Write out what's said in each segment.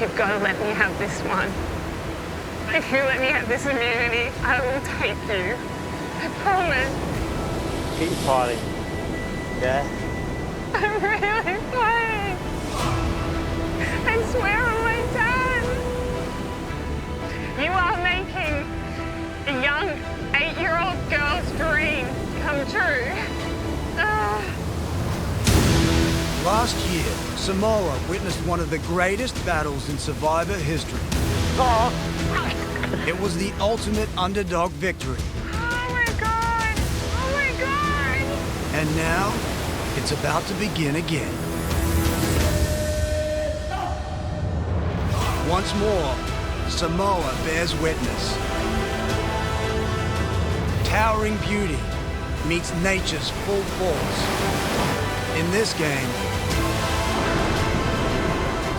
You've got to let me have this one. If you let me have this immunity, I will take you. I promise. Keep fighting. Yeah? I'm really fighting. I swear on my dad. You are making a young 8-year-old girl's dream come true. Last year, Samoa witnessed one of the greatest battles in Survivor history. It was the ultimate underdog victory. Oh my God! Oh my God! And now, it's about to begin again. Once more, Samoa bears witness. Towering beauty meets nature's full force. In this game,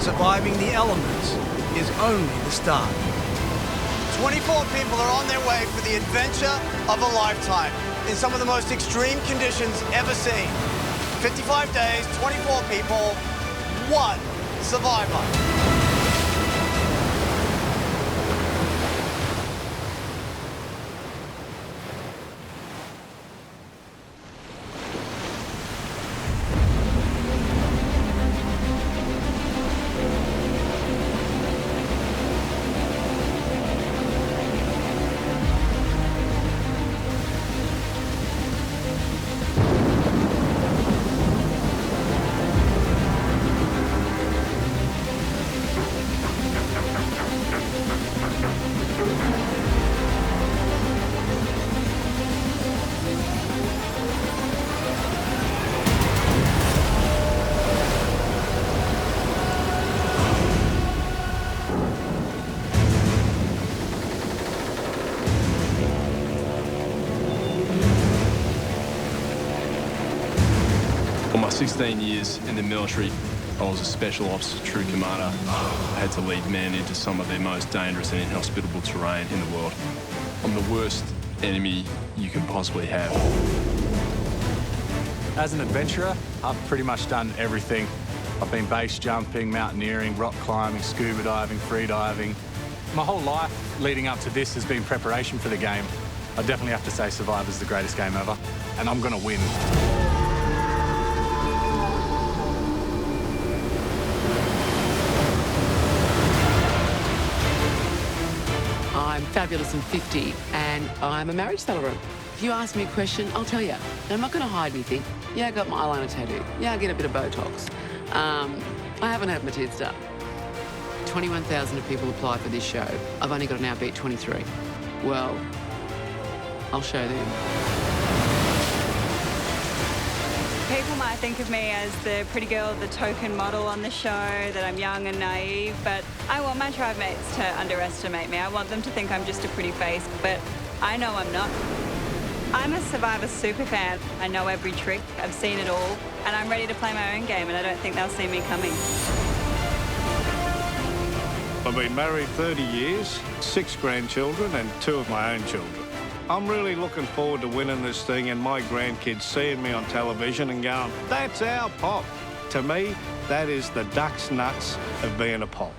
surviving the elements is only the start. 24 people are on their way for the adventure of a lifetime in some of the most extreme conditions ever seen. 55 days, 24 people, one survivor. For my 16 years in the military, I was a special ops troop commander. I had to lead men into some of the most dangerous and inhospitable terrain in the world. I'm the worst enemy you can possibly have. As an adventurer, I've pretty much done everything. I've been base jumping, mountaineering, rock climbing, scuba diving, free diving. My whole life leading up to this has been preparation for the game. I definitely have to say Survivor's the greatest game ever, and I'm gonna win. I'm fabulous and 50, and I'm a marriage celebrant. If you ask me a question, I'll tell you. I'm not going to hide anything. Yeah, I got my eyeliner tattoo. Yeah, I get a bit of Botox. I haven't had my teeth done. 21,000 people apply for this show. I've only got to now beat 23. Well, I'll show them. People might think of me as the pretty girl, the token model on the show, that I'm young and naive, but I want my tribe mates to underestimate me. I want them to think I'm just a pretty face, but I know I'm not. I'm a Survivor superfan. I know every trick, I've seen it all, and I'm ready to play my own game, and I don't think they'll see me coming. I've been married 30 years, 6 grandchildren, and 2 of my own children. I'm really looking forward to winning this thing and my grandkids seeing me on television and going, that's our pop. To me, that is the duck's nuts of being a pop.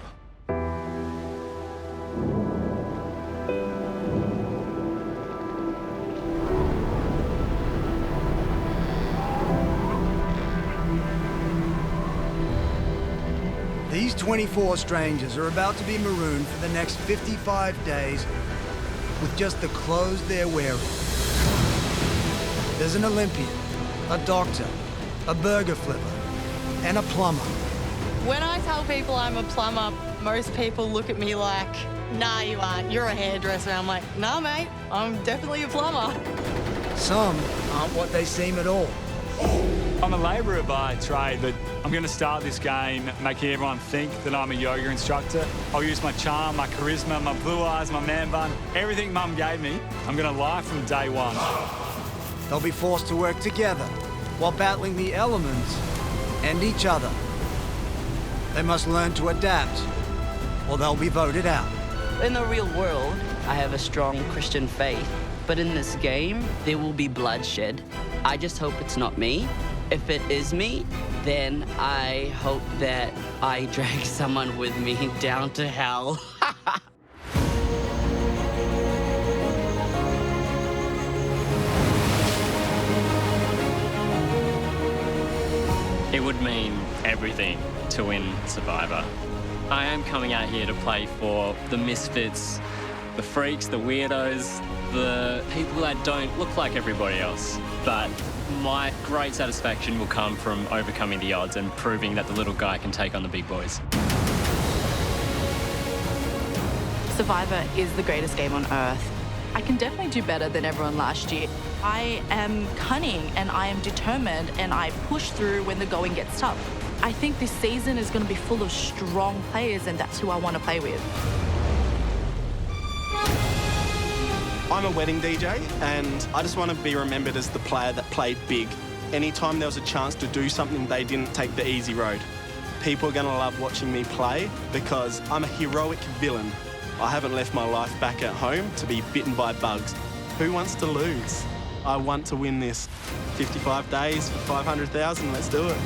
These 24 strangers are about to be marooned for the next 55 days with just the clothes they're wearing. There's an Olympian, a doctor, a burger flipper, and a plumber. When I tell people I'm a plumber, most people look at me like, nah, you aren't, you're a hairdresser. I'm like, nah, mate, I'm definitely a plumber. Some aren't what they seem at all. I'm a labourer by trade, but I'm going to start this game making everyone think that I'm a yoga instructor. I'll use my charm, my charisma, my blue eyes, my man bun, everything Mum gave me. I'm going to lie from day one. They'll be forced to work together while battling the elements and each other. They must learn to adapt or they'll be voted out. In the real world, I have a strong Christian faith, but in this game, there will be bloodshed. I just hope it's not me. If it is me, then I hope that I drag someone with me down to hell. It would mean everything to win Survivor. I am coming out here to play for the misfits, the freaks, the weirdos, the people that don't look like everybody else. But my great satisfaction will come from overcoming the odds and proving that the little guy can take on the big boys. Survivor is the greatest game on earth. I can definitely do better than everyone last year. I am cunning and I am determined and I push through when the going gets tough. I think this season is going to be full of strong players and that's who I want to play with. I'm a wedding DJ and I just want to be remembered as the player that played big. Anytime there was a chance to do something, they didn't take the easy road. People are going to love watching me play because I'm a heroic villain. I haven't left my life back at home to be bitten by bugs. Who wants to lose? I want to win this. 55 days for 500,000, let's do it.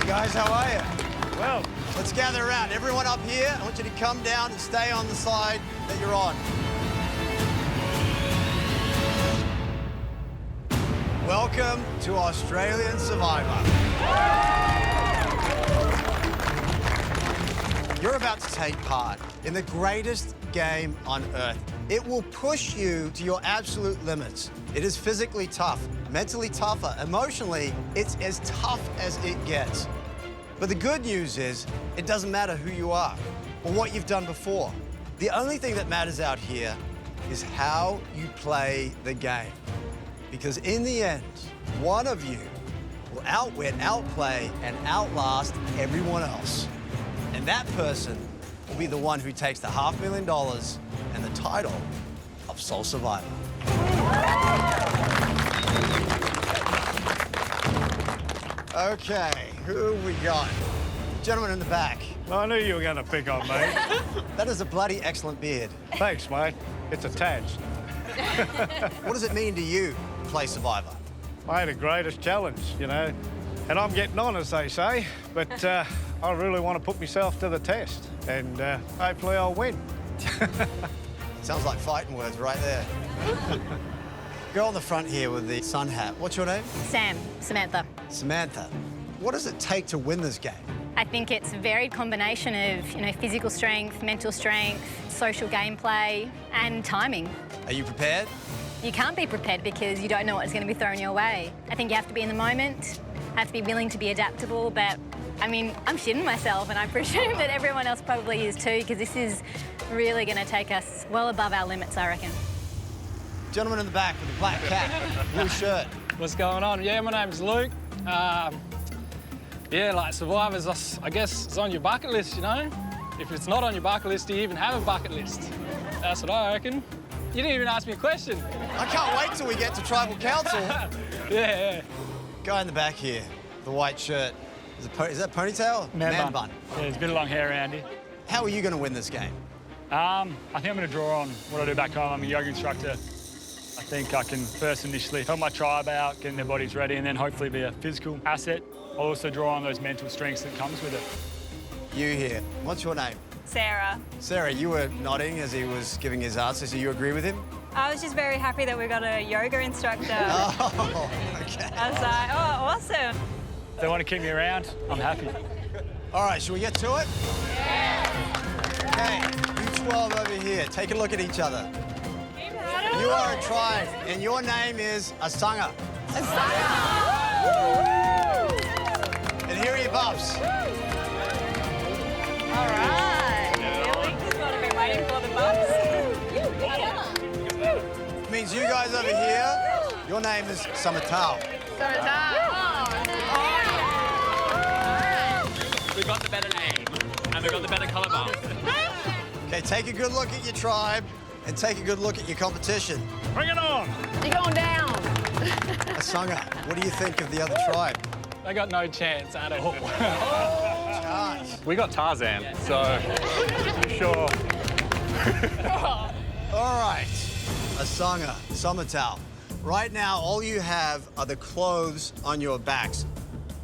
Guys, how are you? Well, let's gather around. Everyone up here, I want you to come down and stay on the side that you're on. Welcome to Australian Survivor. You're about to take part in the greatest game on earth. It will push you to your absolute limits. It is physically tough, mentally tougher, emotionally, it's as tough as it gets. But the good news is, it doesn't matter who you are or what you've done before. The only thing that matters out here is how you play the game. Because in the end, one of you will outwit, outplay, and outlast everyone else. And that person will be the one who takes the $500,000 and the title of Sole Survivor. Okay, who have we got? Gentleman in the back. I knew you were going to pick on me. That is a bloody excellent beard. Thanks, mate. It's attached. What does it mean to you, play Survivor? I had the greatest challenge, you know, and I'm getting on, as they say, but I really want to put myself to the test, and hopefully I'll win. Sounds like fighting words right there. Girl on the front here with the sun hat. What's your name? Samantha. Samantha. What does it take to win this game? I think it's a varied combination of, physical strength, mental strength, social gameplay, and timing. Are you prepared? You can't be prepared because you don't know what's going to be thrown your way. I think you have to be in the moment, have to be willing to be adaptable, but, I'm shitting myself, and I presume that everyone else probably is too, because this is really going to take us well above our limits, I reckon. Gentleman in the back with the black cap, blue shirt. What's going on? Yeah, my name's Luke. Yeah, like Survivors, I guess it's on your bucket list, you know? If it's not on your bucket list, do you even have a bucket list? That's what I reckon. You didn't even ask me a question. I can't wait till we get to Tribal Council. Yeah. Guy in the back here, the white shirt. Is that ponytail? Man bun. Yeah, there's a bit of long hair around here. How are you going to win this game? I think I'm going to draw on what I do back home. I'm a yoga instructor. I think I can first initially help my tribe out, getting their bodies ready, and then hopefully be a physical asset. I'll also draw on those mental strengths that comes with it. You here. What's your name? Sarah. Sarah, you were nodding as he was giving his answers. Do you agree with him? I was just very happy that we got a yoga instructor. Oh, okay. I was like, oh, awesome. If they want to keep me around, I'm happy. All right, shall we get to it? Yeah. Okay, you 12 over here, take a look at each other. You are a tribe, and your name is Asanga. And here are your buffs. All right. This is what I've been waiting for, the buffs. Means you guys over here, your name is Samatao. We got the better name. We've got the better colour bar. Okay, take a good look at your tribe and take a good look at your competition. Bring it on. You're going down. Asanga, what do you think of the other tribe? They got no chance at all. We got Tarzan, so sure. All right, Asanga, Summertao. Right now, all you have are the clothes on your backs.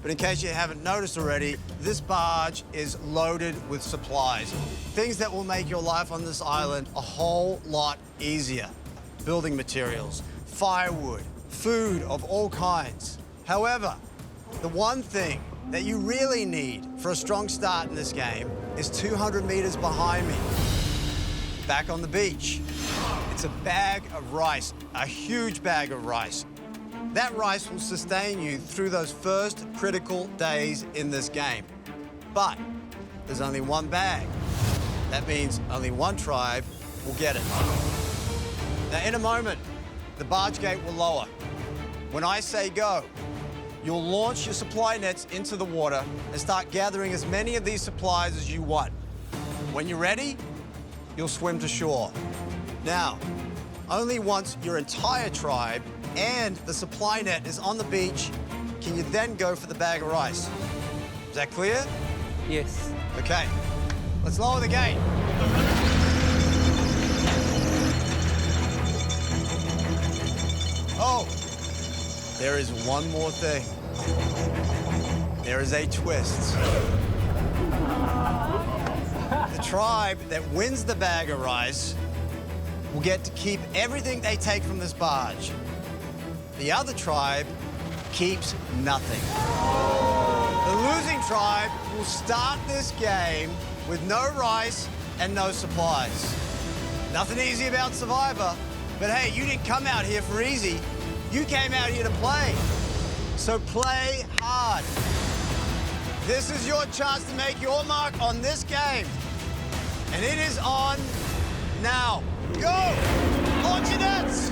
But in case you haven't noticed already, this barge is loaded with supplies. Things that will make your life on this island a whole lot easier. Building materials, firewood, food of all kinds. However, the one thing that you really need for a strong start in this game is 200 meters behind me. Back on the beach. It's a bag of rice, a huge bag of rice. That rice will sustain you through those first critical days in this game. But there's only one bag. That means only one tribe will get it. Now, in a moment, the barge gate will lower. When I say go, you'll launch your supply nets into the water and start gathering as many of these supplies as you want. When you're ready, you'll swim to shore. Now, only once your entire tribe and the supply net is on the beach can you then go for the bag of rice. Is that clear? Yes. Okay, let's lower the gate. Oh, there is one more thing. There is a twist. The tribe that wins the bag of rice will get to keep everything they take from this barge. The other tribe keeps nothing. The losing tribe will start this game with no rice and no supplies. Nothing easy about Survivor, but hey, you didn't come out here for easy. You came out here to play. So play hard. This is your chance to make your mark on this game. And it is on now. Go! Launch your nets!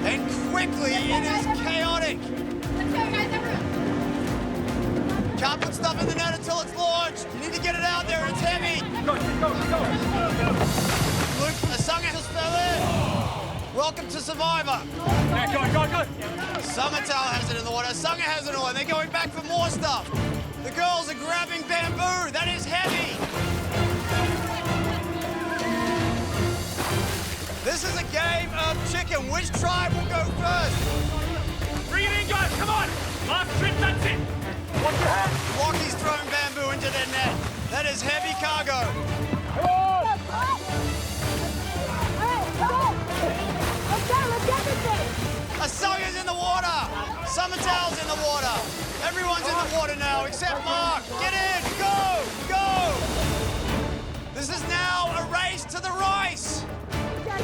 And quickly, it is chaotic. Let's go, guys, everyone. Can't put stuff in the net until it's launched. You need to get it out there, it's heavy. Go. Luke, Asanga just fell in. Welcome to Survivor. Yeah, go. Summertale has it in the water, Asanga has it on. They're going back for more stuff. The girls are grabbing bamboo. That is heavy. This is a game of chicken. Which tribe will go first? Bring it in, guys. Come on. Last trip, that's it. Watch your hand. Lockie's throwing bamboo into their net. That is heavy cargo. Come on. Let's get this thing. Asanga's in the water. Summertale's in the water. Everyone's in the water now except Mark. Get in. Go. This is now a race to the rice.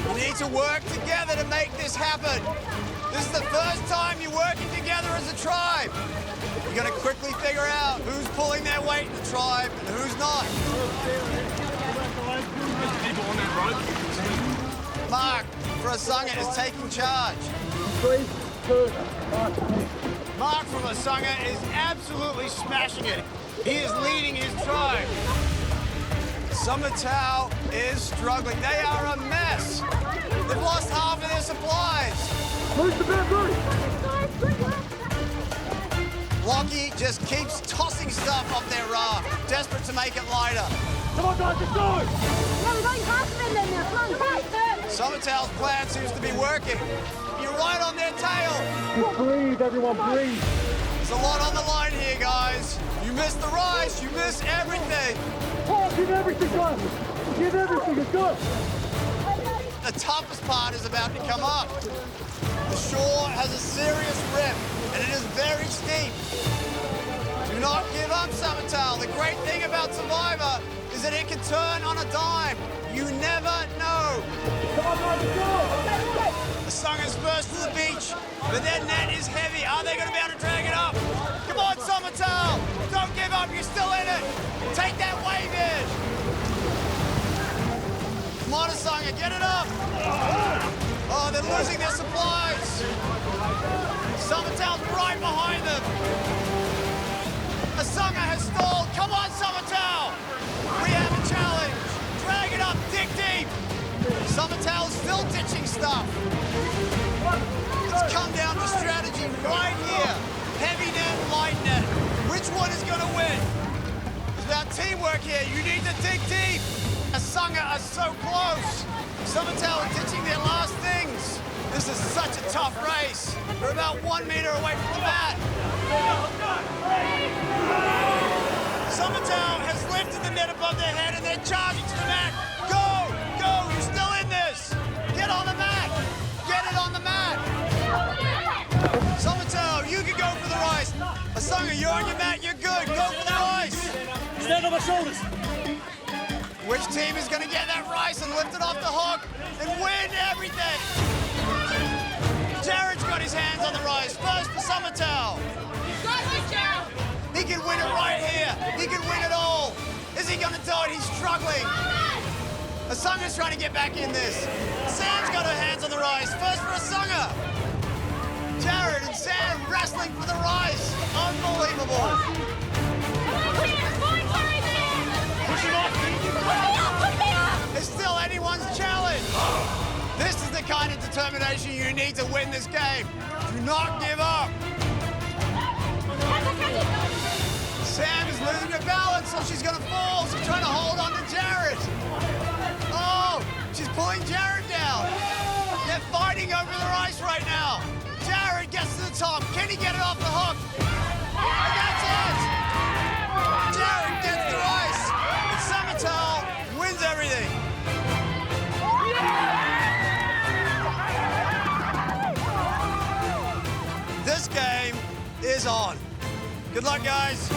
You need to work together to make this happen. This is the first time you're working together as a tribe. You're going to quickly figure out who's pulling their weight in the tribe and who's not. Mark, for Asanga, is taking charge. 3, 2, 1. Mark from Asanga is absolutely smashing it. He is leading his tribe. Summertao is struggling. They are a mess. They've lost half of their supplies. Move the bamboo. Lockie just keeps tossing stuff off their raft, desperate to make it lighter. Come on, guys, let's go. No, we're going faster than them now. Come on, faster. Summertail's plan seems to be working. You're right on their tail. Just breathe, everyone, breathe. There's a lot on the line here, guys. You miss the rice, you miss everything. Oh, give everything, guys. Give everything, it's good. The toughest part is about to come up. The shore has a serious rip, and it is very steep. Do not give up, Summertale. The great thing about Survivor is that it can turn on a dime. You never know. Come on, guys, let's go. The Asanga's first to the beach, but their net is heavy. Are they going to be able to drag it up? Come on, Summertale. Don't give up. You're still in it. Take that wave in. Come on, Asanga, get it up. Oh, they're losing their supplies. Summertail's right behind them. Asanga has stalled. Come on, Summertale. We Summertail's still ditching stuff. It's come down to strategy right here. Heavy net, light net. Which one is going to win? It's about teamwork here. You need to dig deep. Asanga are so close. Summertail are ditching their last things. This is such a tough race. They're about 1 meter away from the mat. Summertail has lifted the net above their head and they're charging to the mat. Go! Go! You're still in this! Get on the mat! Get it on the mat! Summertail, you can go for the rice. Asanga, you're on your mat, you're good. Go for the rice. Stand on my shoulders. Which team is going to get that rice and lift it off the hook and win everything? Jared's got his hands on the rice. First for Summertail. He can win it right here. He can win it all. Is he going to do it? He's struggling. Asanga's trying to get back in this. Sam's got her hands on the rice. First for Asanga. Jared and Sam wrestling for the rice. Unbelievable. Push it off. It's still anyone's challenge. This is the kind of determination you need to win this game. Do not give up. Sam is losing her balance, so she's gonna fall. She's trying to hold on to Jared. Oh, she's pulling Jared down. They're fighting over the rice right now. Jared gets to the top. Can he get it off the hook? And that's it. Jared gets the rice. And Summertail wins everything. This game is on. Good luck, guys.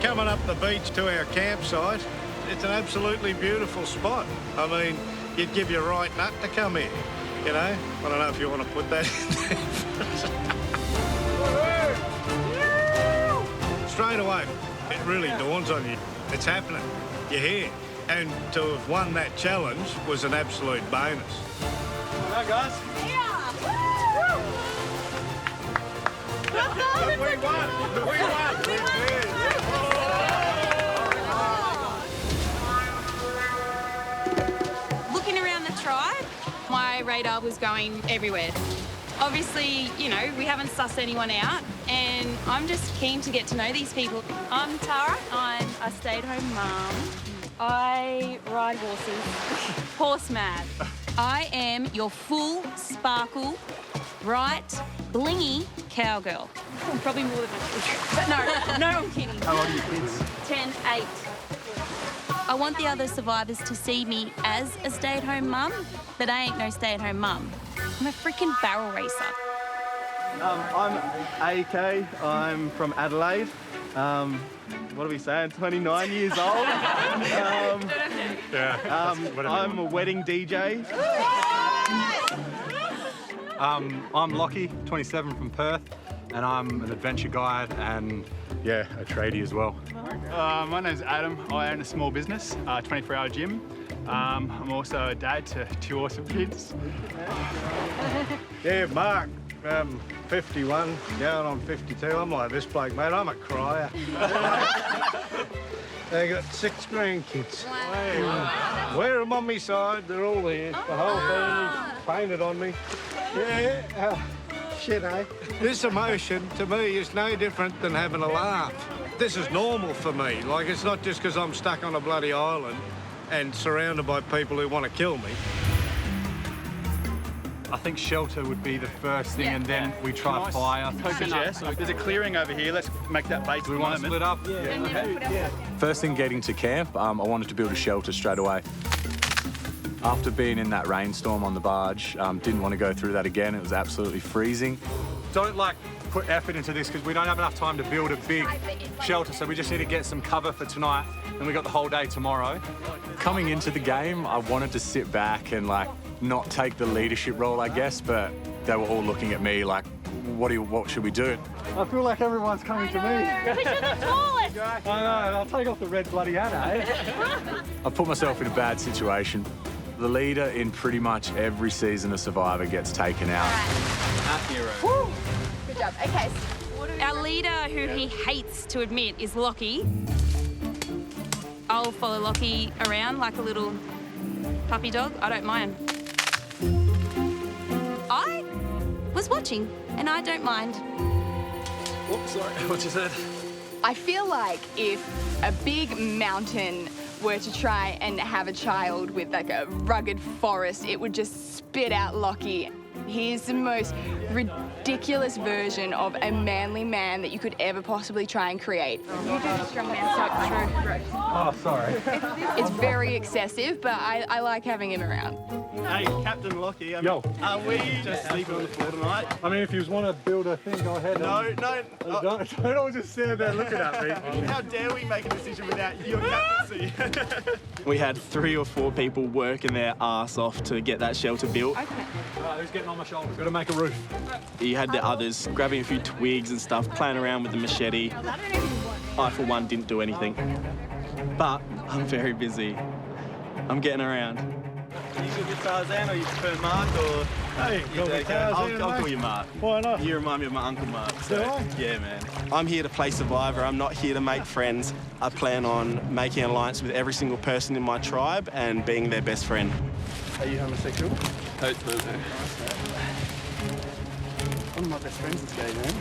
Coming up the beach to our campsite, it's an absolutely beautiful spot. I mean, you'd give your right nut to come here, you know? I don't know if you want to put that in there. Straight away, it really dawns on you. It's happening. You're here. And to have won that challenge was an absolute bonus. Hi, guys. We won! We won! Looking around the tribe, my radar was going everywhere. Obviously, you know, we haven't sussed anyone out, and I'm just keen to get to know these people. I'm Tara. I'm a stay-at-home mum. I ride horses. Horse mad. I am your full sparkle, bright, blingy cowgirl. Probably more than my children. But no, I'm kidding. How old are your kids? 10, 8. I want the other survivors to see me as a stay-at-home mum, but I ain't no stay-at-home mum. I'm a freaking barrel racer. I'm AK. I'm from Adelaide. What are we saying? 29 years old. I'm a wedding DJ. I'm Lockie, 27 from Perth. and I'm an adventure guide and, yeah, a tradie as well. My name's Adam. I own a small business, 24-hour gym. I'm also a dad to 2 awesome kids. Yeah, Mark, 51, down on 52. I'm like this bloke, mate. I'm a crier. They got 6 grandkids. Wow. Wear them on my side. They're all here. The whole family's painted on me. Yeah. Shit, eh? This emotion, to me, is no different than having a laugh. This is normal for me. Like, it's not just because I'm stuck on a bloody island and surrounded by people who want to kill me. I think shelter would be the first thing, and then we try fire. There's a clearing over here. Let's make that base. We want to split up? Yeah. First thing getting to camp, I wanted to build a shelter straight away. After being in that rainstorm on the barge, didn't want to go through that again. It was absolutely freezing. Don't put effort into this because we don't have enough time to build a big shelter, so we just need to get some cover for tonight, and we got the whole day tomorrow. Coming into the game, I wanted to sit back and not take the leadership role, I guess, but they were all looking at me like, what should we do? I feel like everyone's coming to me. Because you're the tallest. I know, I'll take off the red bloody hat, eh? I put myself in a bad situation. The leader in pretty much every season of Survivor gets taken out. Our hero. Woo. Good job. Okay. Our leader, who he hates to admit, is Lockie. I'll follow Lockie around like a little puppy dog. I don't mind. I was watching, and I don't mind. Whoops, sorry. What you said? I feel like if a big mountain were to try and have a child with a rugged forest, it would just spit out Lockie. He is the most ridiculous version of a manly man that you could ever possibly try and create. You do the strong man, so it's true. Oh, sorry. It's very excessive, but I like having him around. Hey, Captain Lockie, Yo. Are we just sleeping on the floor tonight? I mean, if you want to build a thing, go ahead. No. Don't all just stand there looking at me. How dare we make a decision without your captaincy? We had 3 or 4 people working their arse off to get that shelter built. Okay. Right, who's getting on my shoulders? Got to make a roof. You had the others grabbing a few twigs and stuff, playing around with the machete. I, for one, didn't do anything. But I'm very busy. I'm getting around. Are you good with Tarzan, or you prefer Mark, or...? Hey, I'll call you Mark. Why not? You remind me of my Uncle Mark. So, Do I? yeah, man. I'm here to play Survivor. I'm not here to make friends. I plan on making an alliance with every single person in my tribe and being their best friend. Are you homosexual? Totally. One of my best friends is gay, man.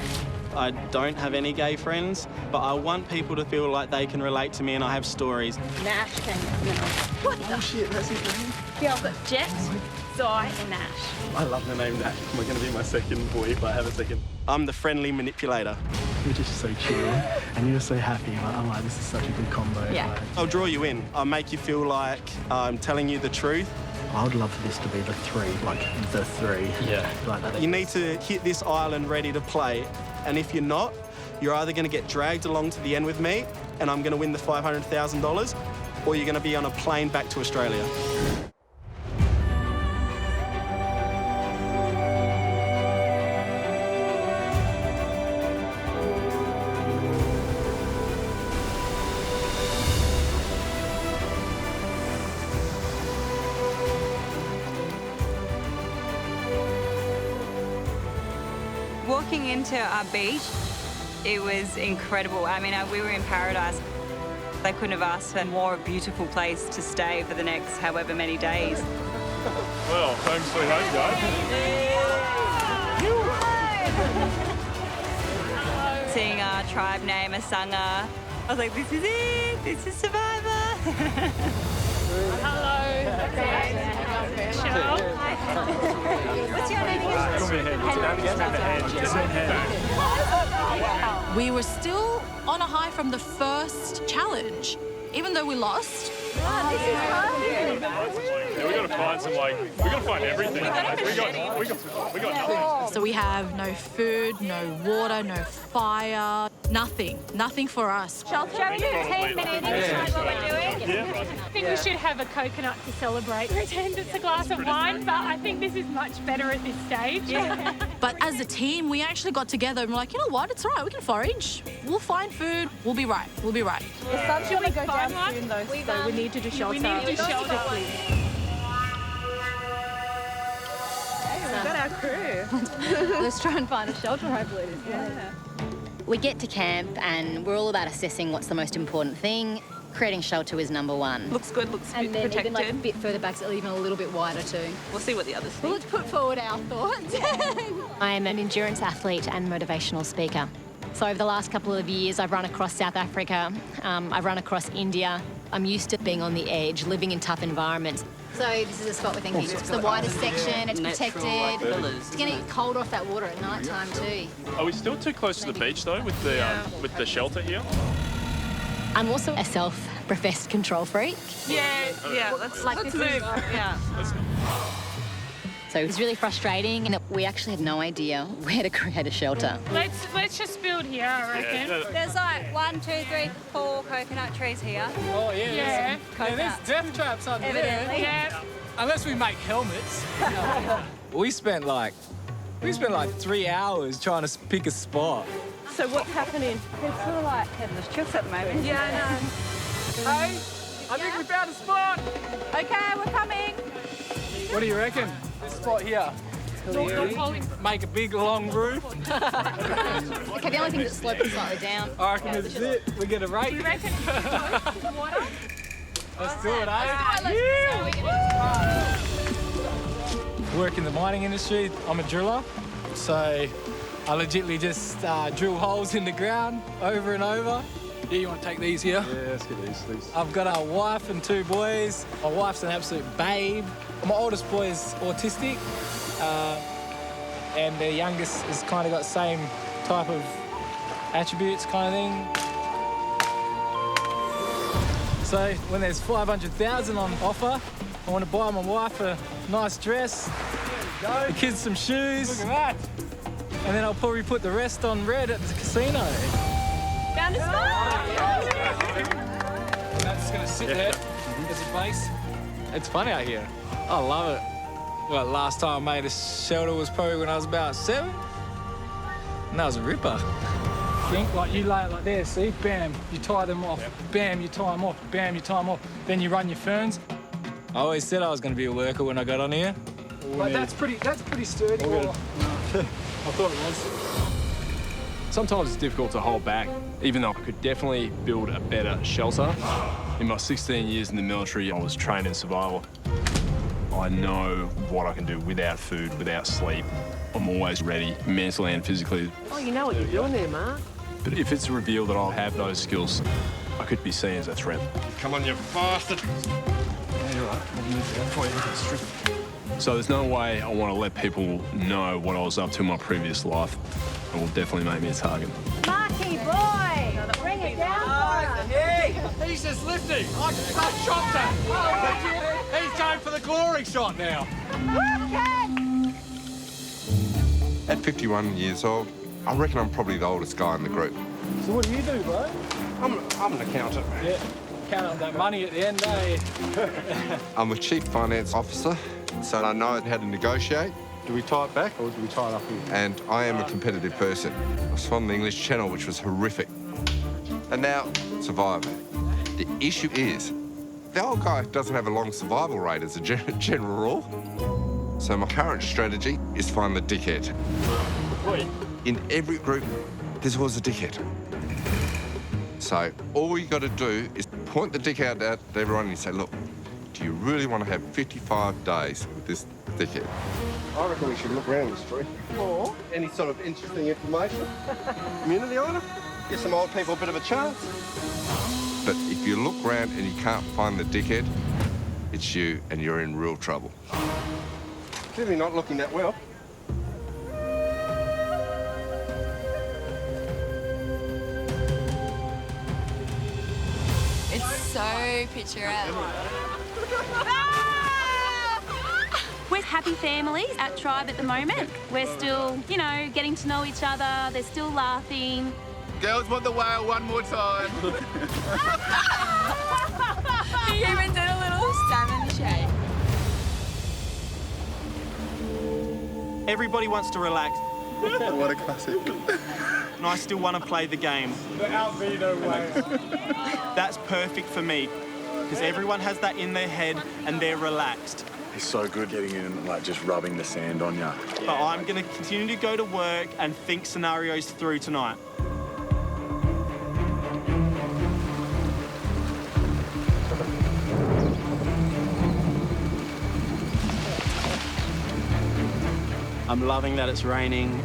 I don't have any gay friends, but I want people to feel like they can relate to me and I have stories. Nash came in. What the? Oh, shit, that's his name? Yeah, I've got Jet, Zai, and Nash. I love the name Nash. We're going to be my second boy if I have a second. I'm the friendly manipulator. You're just so chill, and you're so happy. I'm like, this is such a good combo. Yeah. Like, I'll draw you in. I'll make you feel like I'm telling you the truth. I would love for this to be the 3, like the 3. Yeah. Like that. You need to hit this island ready to play, and if you're not, you're either going to get dragged along to the end with me, and I'm going to win the $500,000, or you're going to be on a plane back to Australia. Walking into our beach, it was incredible. I mean, we were in paradise. They couldn't have asked for a more beautiful place to stay for the next however many days. Well, home sweet home, guys. Seeing our tribe name, Asanga, I was like, this is it. This is Survivor. Hello. What's your name again? We were still on a high from the first challenge, even though we lost. Yeah, we gotta find some we gotta find everything. We got nothing. So we have no food, no water, no fire, Nothing for us. Shall we do 10 minutes? Is what we're doing? I think we should have a coconut to celebrate. Pretend it's a glass of wine, but I think this is much better at this stage. Yeah. But as a team, we actually got together and we're like, you know what? It's all right. We can forage. We'll find food. We'll be right. We'll be right. The sun's going to go down soon, though, so we need to do shelter. We need to do shelter. We've got our crew. Let's try and find a shelter, hopefully. We get to camp and we're all about assessing what's the most important thing. Creating shelter is number one. Looks good, looks and then protected. even like a bit further back, so even a little bit wider too. We'll see what the others think. Well, let's put forward our thoughts. I'm an endurance athlete and motivational speaker. So over the last couple of years, I've run across South Africa, I've run across India. I'm used to being on the edge, living in tough environments. So this is a spot we're thinking. It's the widest section, it's protected. It's going to get cold off that water at night time too. Are we still too close to the beach though with the shelter here? I'm also a self-professed control freak. Yeah, let's move. Yeah. So it was really frustrating and we actually had no idea where to create a shelter. Let's just build here, I reckon. There's like 1, 2, 3, 4 coconut trees here. Oh, yeah. There's death traps under there. Yeah. Unless we make helmets. We spent like 3 hours trying to pick a spot. So what's happening? It's sort of like headless chips at the moment. Yeah, I know. Hey, I think we found a spot. Okay, we're coming. What do you reckon? This spot here. Make a big long roof. Okay, the only thing that's sloping slightly down. I reckon this is it. We get a rate. Do you reckon water? Let's do it, eh? Yeah. Work in the mining industry. I'm a driller, so I legitly just drill holes in the ground over and over. Yeah, you want to take these here? Yeah, let's get these, please. I've got a wife and 2 boys. My wife's an absolute babe. My oldest boy is autistic, and the youngest has kind of got the same type of attributes kind of thing. So when there's 500,000 on offer, I want to buy my wife a nice dress, the kids some shoes. Look at that. And then I'll probably put the rest on red at the casino. Found a spot! That's going to sit there as a base. It's fun out here. I love it. Well, last time I made a shelter was probably when I was about 7. And that was a ripper. Think like you lay it like this, see? Bam, you tie them off. Bam, you tie them off. Bam, you tie them off. Then you run your ferns. I always said I was going to be a worker when I got on here. But that's pretty sturdy. I thought it was. Sometimes it's difficult to hold back, even though I could definitely build a better shelter. In my 16 years in the military, I was trained in survival. I know what I can do without food, without sleep. I'm always ready, mentally and physically. Oh, you know what you're doing there, Mark. But if it's revealed that I'll have those skills, I could be seen as a threat. Come on, you bastard. Yeah, you're right. I'll move that for you. So there's no way I want to let people know what I was up to in my previous life. It will definitely make me a target. Marky boy! Bring it down for us. Hey, he's just lifting. I chopped him. He's going for the glory shot now. At 51 years old, I reckon I'm probably the oldest guy in the group. So what do you do, bro? I'm an accountant. Yeah, count up that money at the end, eh? I'm a chief finance officer, so I know how to negotiate. Do we tie it back or do we tie it up here? And I am a competitive person. I swam the English Channel, which was horrific. And now, survivor. The issue is, the old guy doesn't have a long survival rate as a general rule. So my current strategy is find the dickhead. In every group, there's always a dickhead. So all you got to do is point the dickhead out to everyone and you say, look, do you really want to have 55 days with this dickhead? I reckon we should look around the street. Or? Any sort of interesting information. Community item. Give some old people a bit of a chance. But if you look around and you can't find the dickhead, it's you and you're in real trouble. Clearly not looking that well. It's so picturesque. We're happy families at Tribe at the moment. We're still, you know, getting to know each other. They're still laughing. Girls want the whale one more time. He even did a little salmon shake. Everybody wants to relax. What a classic. And I still want to play the game. The albedo whale. That's perfect for me, because everyone has that in their head and they're relaxed. He's so good getting in and like just rubbing the sand on you. But I'm going to continue to go to work and think scenarios through tonight. I'm loving that it's raining.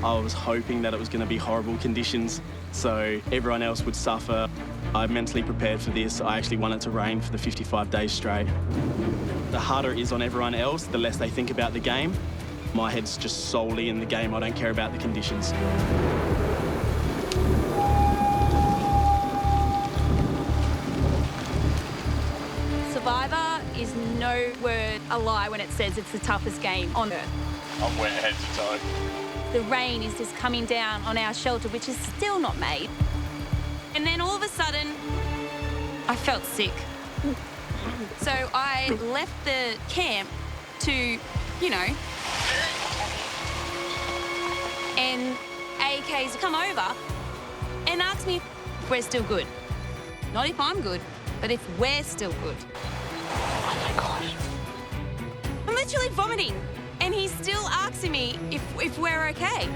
I was hoping that it was going to be horrible conditions, so everyone else would suffer. I'm mentally prepared for this. I actually want it to rain for the 55 days straight. The harder it is on everyone else, the less they think about the game. My head's just solely in the game. I don't care about the conditions. Survivor is no word a lie when it says it's the toughest game on Earth. I'm wet head to toe. The rain is just coming down on our shelter, which is still not made. And then all of a sudden, I felt sick. So I left the camp to, you know, and AKs come over and ask me if we're still good. Not if I'm good, but if we're still good. Oh my gosh. I'm literally vomiting, and he's still asking me if we're okay.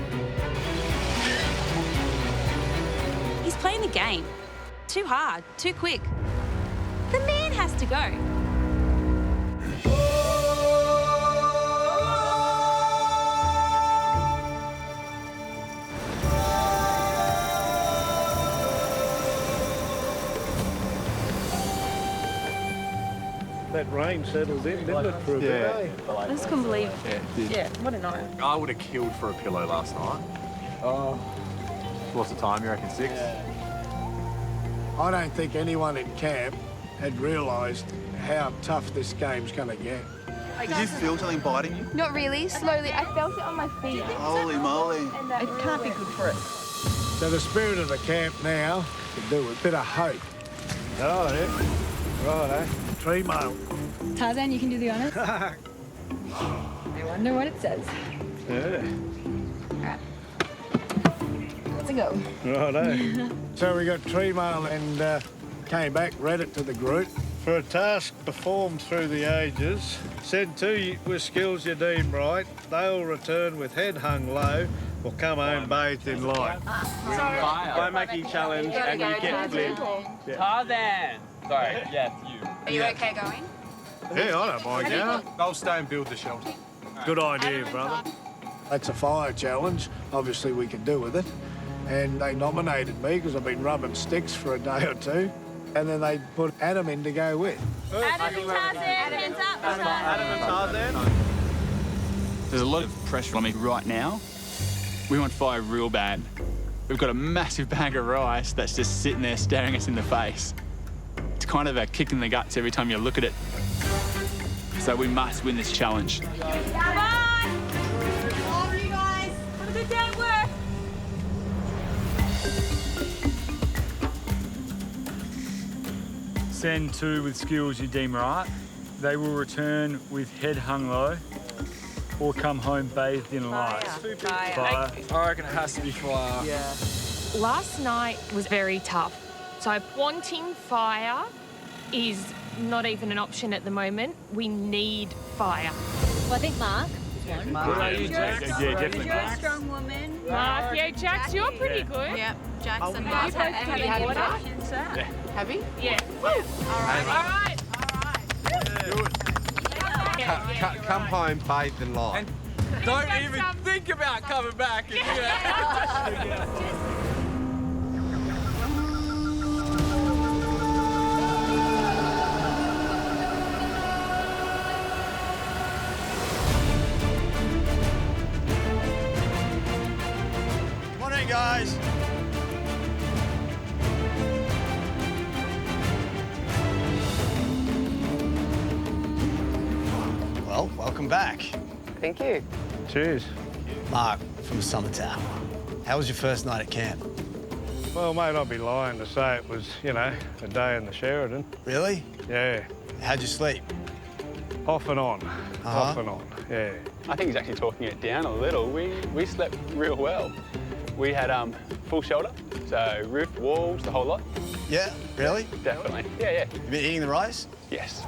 He's playing the game. Too hard, too quick. The man has to go. That rain settled in, didn't it, for a bit, eh? I just couldn't believe it. Yeah, what a night. I would have killed for a pillow last night. Oh. What's the time, you reckon, 6? I don't think anyone in camp had realised how tough this game's going to get. Did you feel something biting you? Not really, slowly. I felt it on my feet. Holy moly. It can't be good for us. So the spirit of the camp now can do with a bit of hope. Oh, yeah. Right, eh? Tree mail. Tarzan, you can do the honours. I wonder what it says. Yeah. Let's go. Right, eh? So we got tree mail and came back, read it to the group. For a task performed through the ages, send 2 with skills you deem right. They'll return with head hung low or come home bathed in light. By making challenge and you get flipped. Tarzan! Sorry, yes, you. Are you okay going? Yeah, I don't mind going. I'll stay and build the shelter. Good idea, brother. That's a fire challenge. Obviously, we can do with it. And they nominated me because I've been rubbing sticks for a day or two. And then they put Adam in to go with. Adam and Tarzan, hands up. Adam and Tarzan. There's a lot of pressure on me right now. We want fire real bad. We've got a massive bag of rice that's just sitting there staring us in the face. It's kind of a kick in the guts every time you look at it. So we must win this challenge. Bye! Love you guys. Have a good day at work. Send 2 with skills you deem right. They will return with head hung low or come home bathed in light. Fire. I reckon it has to be fire. Yeah. Last night was very tough. So wanting fire is not even an option at the moment. We need fire. Well, I think Mark is one. Yeah, definitely. You're a strong woman. Mark, yeah, Jax, you're pretty good. Yep, Jackson. You both had water? Have you? Yeah. All right. Come home bathed in light. Don't even think about coming back. Morning, guys. Well, welcome back. Thank you. Cheers. Mark from Summertown. How was your first night at camp? Well, mate, I'd be lying to say it was, you know, a day in the Sheridan. Really? Yeah. How'd you sleep? Off and on. Off and on, yeah. I think he's actually talking it down a little. We slept real well. We had full shelter, so roof, walls, the whole lot. Yeah, really? Definitely. Yeah. You been eating the rice? Yes.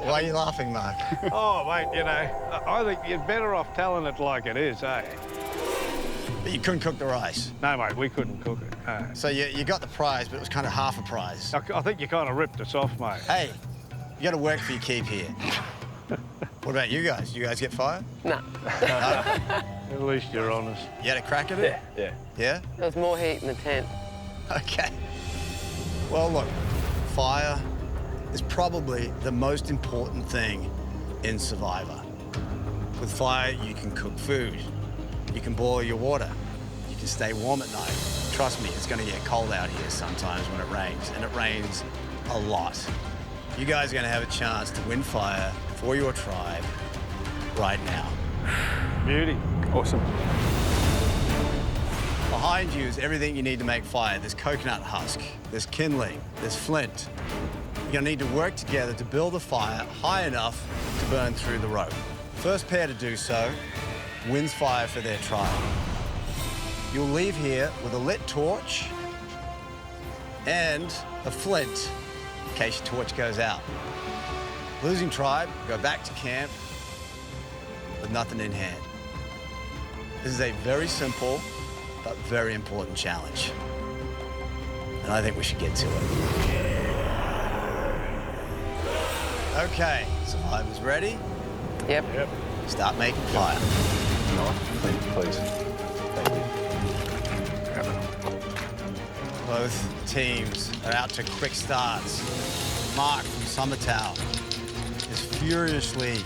Why are you laughing, Mark? Oh, mate, you know, I think you're better off telling it like it is, eh? But you couldn't cook the rice? No, mate, we couldn't cook it. No. So you got the prize, but it was kind of half a prize. I think you kind of ripped us off, mate. Hey, you got to work for your keep here. What about you guys? You guys get fired? No. No? At least you're honest. You had a crack at it? Yeah. Yeah? There was more heat in the tent. Okay. Well, look, fire is probably the most important thing in Survivor. With fire, you can cook food. You can boil your water. You can stay warm at night. Trust me, it's going to get cold out here sometimes when it rains, and it rains a lot. You guys are going to have a chance to win fire for your tribe right now. Beauty. Awesome. Behind you is everything you need to make fire. There's coconut husk, there's kindling, there's flint. You're going to need to work together to build a fire high enough to burn through the rope. First pair to do so wins fire for their tribe. You'll leave here with a lit torch and a flint in case your torch goes out. Losing tribe, go back to camp with nothing in hand. This is a very simple but very important challenge. And I think we should get to it. Okay, survivors ready? Yep. Start making fire. Please. Thank you. Both teams are out to quick starts. Mark from Summertown is furiously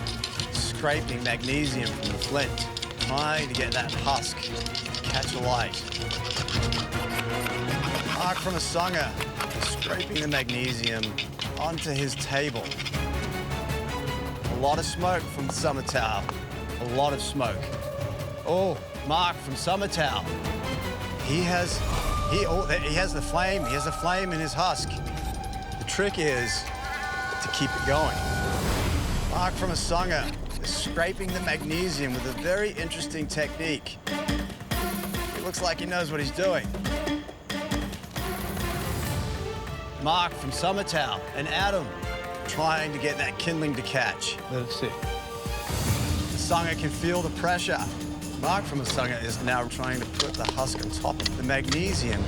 scraping magnesium from the flint, trying to get that husk to catch a light. Mark from Asunga is scraping the magnesium onto his table. A lot of smoke from Summertown. A lot of smoke. Oh, Mark from Summertown. He has the flame. He has a flame in his husk. The trick is to keep it going. Mark from Asunga is scraping the magnesium with a very interesting technique. It looks like he knows what he's doing. Mark from Summertown and Adam trying to get that kindling to catch. That's it. Asunga can feel the pressure. Mark from Asunga is now trying to put the husk on top of the magnesium.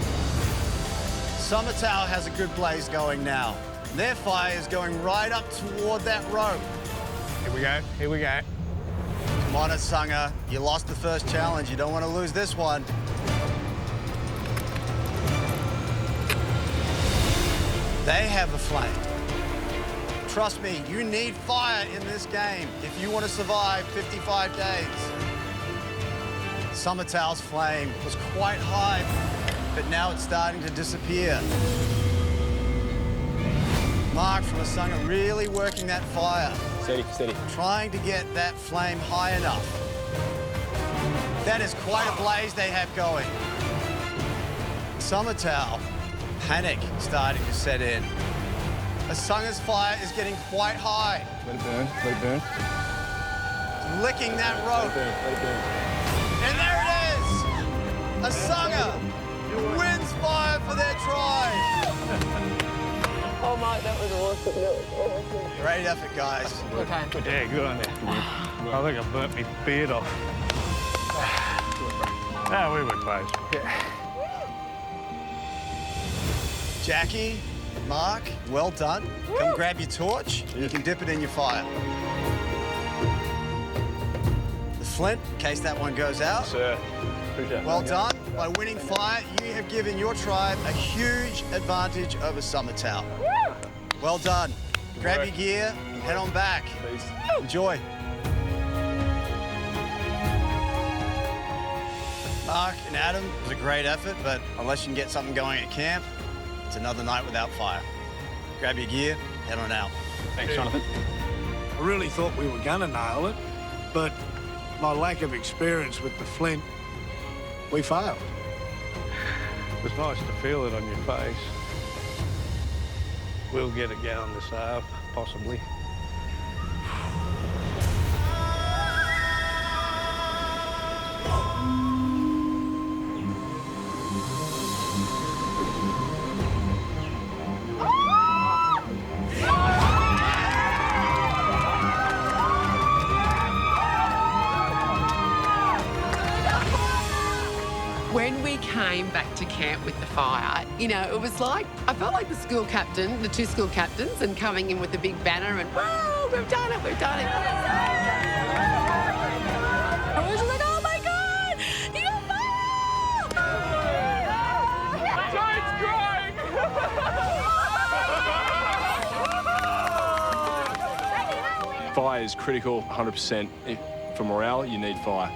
Summertown has a good blaze going now. Their fire is going right up toward that rope. Here we go. Here we go. Come on, Asunga. You lost the first challenge. You don't want to lose this one. They have a flame. Trust me, you need fire in this game if you want to survive 55 days. Summertown's flame was quite high, but now it's starting to disappear. Mark from Asunga really working that fire. Steady. Trying to get that flame high enough. That is quite a blaze they have going. Summertown, panic starting to set in. Asunga's fire is getting quite high. Let it burn. Let it burn. Licking that rope. Let it burn. And there it is! Asunga wins fire for their tribe. Oh my, that was awesome. That was awesome. Great effort, guys. Okay. Yeah, good on you. I think I burnt my beard off. No, we were close. Yeah. Jackie, Mark, well done. Come grab your torch. You can dip it in your fire. The flint, in case that one goes out. Sir, appreciate it. Well done. By winning fire, you have given your tribe a huge advantage over Summertown. Well done. Grab your gear, head on back. Enjoy. Mark and Adam, it was a great effort, but unless you can get something going at camp, it's another night without fire. Grab your gear, head on out. Thanks, Jonathan. I really thought we were gonna nail it, but my lack of experience with the flint, we failed. It's nice to feel it on your face. We'll get it going this hour, possibly. When we came back to camp with the fire, you know, it was like, I felt like the school captain, the two school captains, and coming in with a big banner and, whoa, we've done it, we've done it. I was just like, oh my God, you got fire! Fire is critical, 100%. For morale, you need fire.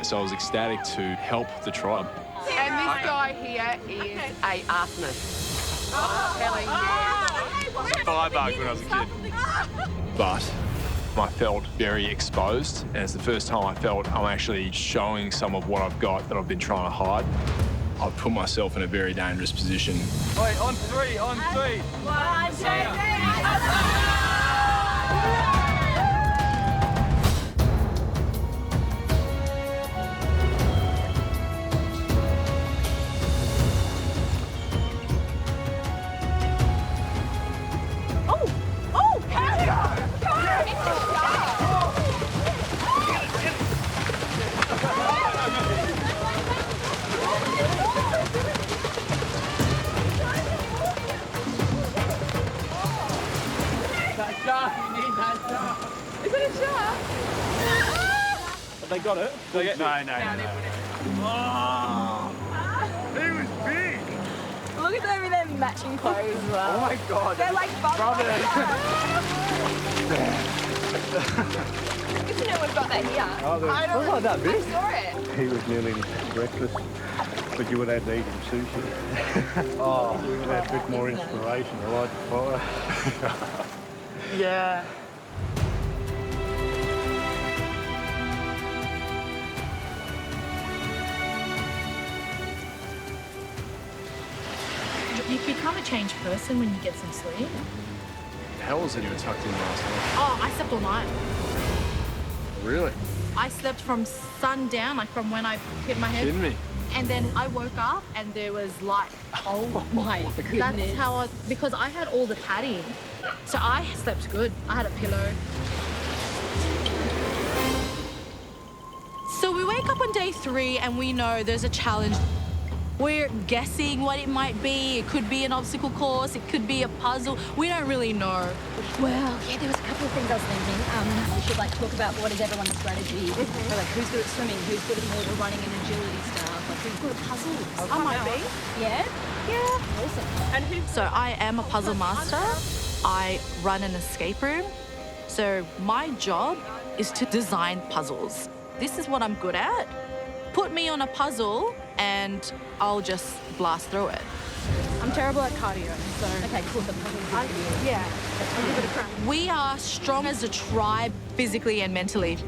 So I was ecstatic to help the tribe. And this guy here is a arsonist. I'm telling you. Firebug when I was a kid. But I felt very exposed, and it's the first time I felt I'm actually showing some of what I've got that I've been trying to hide. I've put myself in a very dangerous position. Wait, on three. 1, 2, 3. Is it a shark? They got it? Did they get no. Oh, he was big. Look at them in their matching clothes as well. Oh my God. They're like brothers. Good to know we've got that here. Oh, I don't not that big. I saw it. He was nearly breakfast, but you would have to eat him sushi. Oh, we would have a bit more inspiration to light the fire. Yeah. You become a changed person when you get some sleep. How was it you were tucked in last night? Oh, I slept all night. Really? I slept from sundown, like from when I hit my head. Kidding me? And then I woke up and there was light. Oh my goodness. That's how because I had all the padding. So I slept good. I had a pillow. So we wake up on day 3 and we know there's a challenge. We're guessing what it might be. It could be an obstacle course. It could be a puzzle. We don't really know. Well, yeah, there was a couple of things I was thinking. We should like talk about what is everyone's strategy. So, like who's good at swimming, who's good at more the running and agility stuff, like who's good at puzzles. I might be. Yeah? Yeah. Awesome. And so I am a puzzle master. I run an escape room. So my job is to design puzzles. This is what I'm good at. Put me on a puzzle and I'll just blast through it. I'm terrible at cardio, so... Okay, cool. The puzzle's good for you. Yeah. I'll give it a crack. We are strong as a tribe, physically and mentally.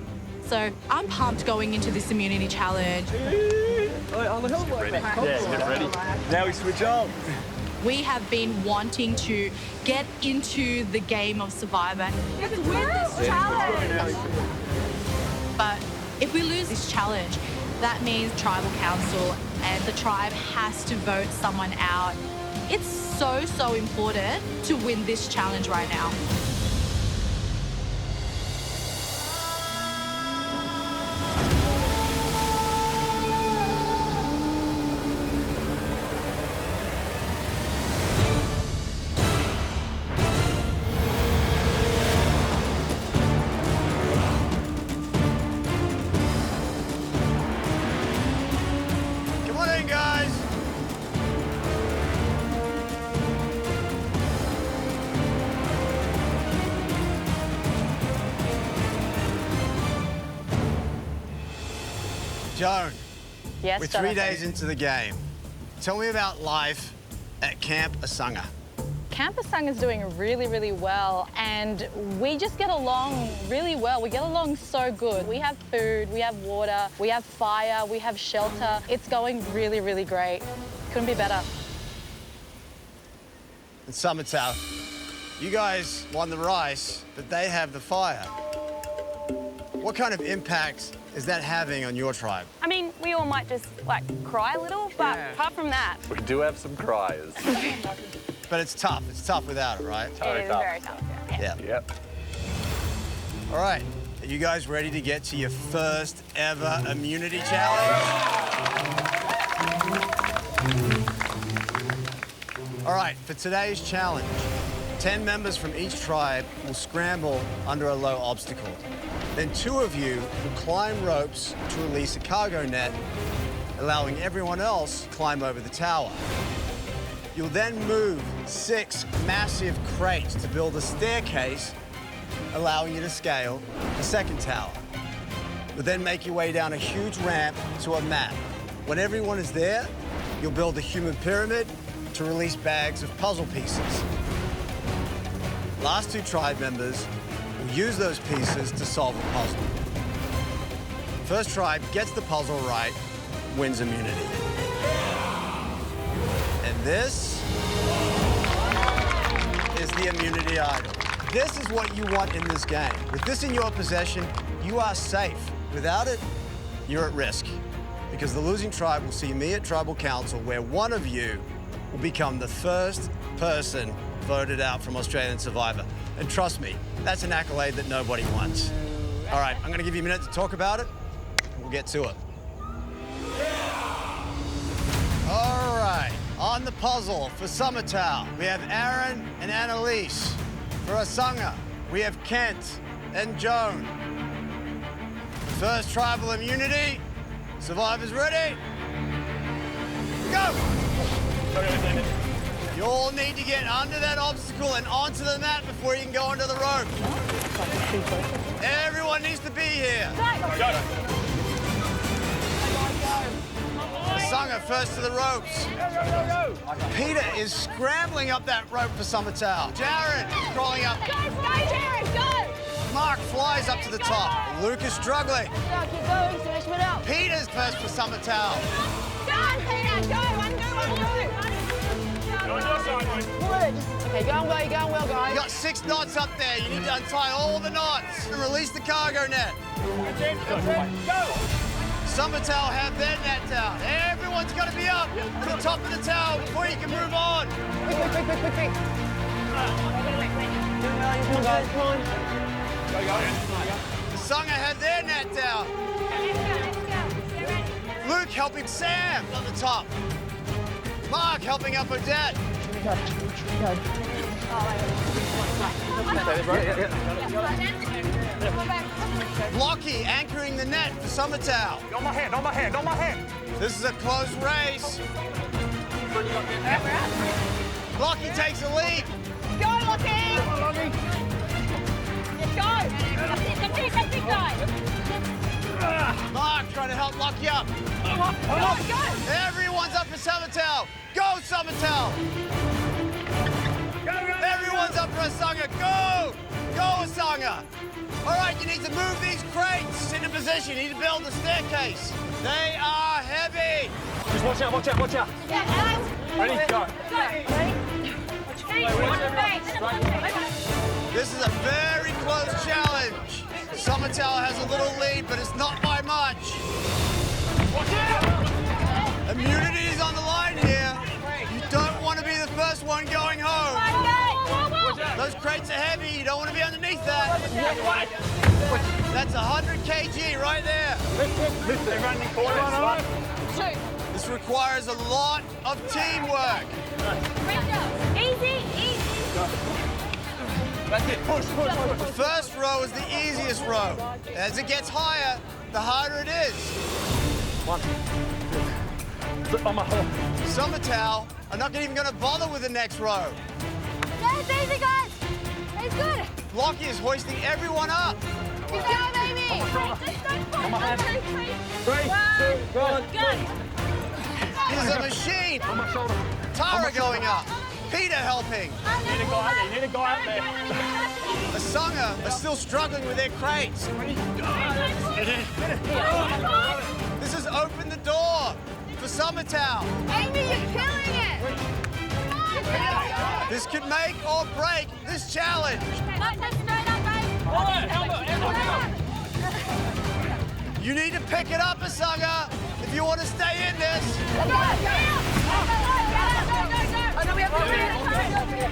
So I'm pumped going into this immunity challenge. Yeah, get ready. Now we switch on. We have been wanting to get into the game of Survivor. You have to win this challenge. But if we lose this challenge, that means tribal council and the tribe has to vote someone out. It's so important to win this challenge right now. Come on in, guys. Joan, Yes, we're 3 days into the game. Tell me about life at Camp Asunga. Camp Asunga's doing really well, and we just get along really well. We get along so good. We have food, we have water, we have fire, we have shelter. It's going really great. Couldn't be better. And Summertown, you guys won the rice, but they have the fire. What kind of impact is that having on your tribe? I mean, we all might just, like, cry a little, but apart from that... We do have some criers. But it's tough. It's tough without it, right? It is very tough, Yeah. Yep. All right. Are you guys ready to get to your first ever immunity challenge? All right, for today's challenge, 10 members from each tribe will scramble under a low obstacle. Then 2 of you will climb ropes to release a cargo net, allowing everyone else to climb over the tower. You'll then move 6 massive crates to build a staircase, allowing you to scale a second tower. You'll then make your way down a huge ramp to a map. When everyone is there, you'll build a human pyramid to release bags of puzzle pieces. Last 2 tribe members will use those pieces to solve a puzzle. First tribe gets the puzzle right, wins immunity. And this is the immunity idol. This is what you want in this game. With this in your possession, you are safe. Without it, you're at risk. Because the losing tribe will see me at Tribal Council, where one of you will become the first person voted out from Australian Survivor. And trust me, that's an accolade that nobody wants. All right, I'm gonna give you a minute to talk about it, and we'll get to it. All right, on the puzzle for Summertown, we have Aaron and Annalise. For Asanga, we have Kent and Joan. First tribal immunity. Survivors ready? Go! You all need to get under that obstacle and onto the mat before you can go under the rope. Everyone needs to be here. Asanga first to the ropes. Peter is scrambling up that rope for Summertown. Jared is crawling up. Go, Jared, go! Mark flies up to the top. Luke is struggling. Keep going, finish it up. Peter's first for Summertown. Go, Peter, go, one go. Okay, going well, guys. You got 6 knots up there. You need to untie all the knots and release the cargo net. Go! Summertown have their net down. Everyone's got to be up to the top of the tower before you can move on. Quick. Come on, guys, come on. Sangha have their net down. Luke helping Sam on the top. Mark helping up Odette. Blocky anchoring the net for Summertown. On my hand. This is a close race. Blocky takes a lead. Go, Lockie! Go! Mark trying to help Lucky up. Go! Everyone's up for Summertown. Go, Summertown! Everyone's up for Asanga. Go! Go, Asanga! All right, you need to move these crates into position. You need to build the staircase. They are heavy. Just watch out. Ready? Go. This is a very close challenge. Summertown has a little lead, but it's not by much. Immunity is on the line here. You don't want to be the first one going home. Those crates are heavy. You don't want to be underneath that. That's 100 kg right there. This requires a lot of teamwork. Easy. That's it. Push. The first row is the easiest row. As it gets higher, the harder it is. Summertown are not even going to bother with the next row. That's easy, guys. It's good. Lockie is hoisting everyone up. Keep going, baby. He's a machine. Tara going up. Peter helping. You need a guy up there. Asanga are still struggling with their crates. This has opened the door for Summertown. Amy, you're killing it! This could make or break this challenge. You need to pick it up, Asanga, if you want to stay in this.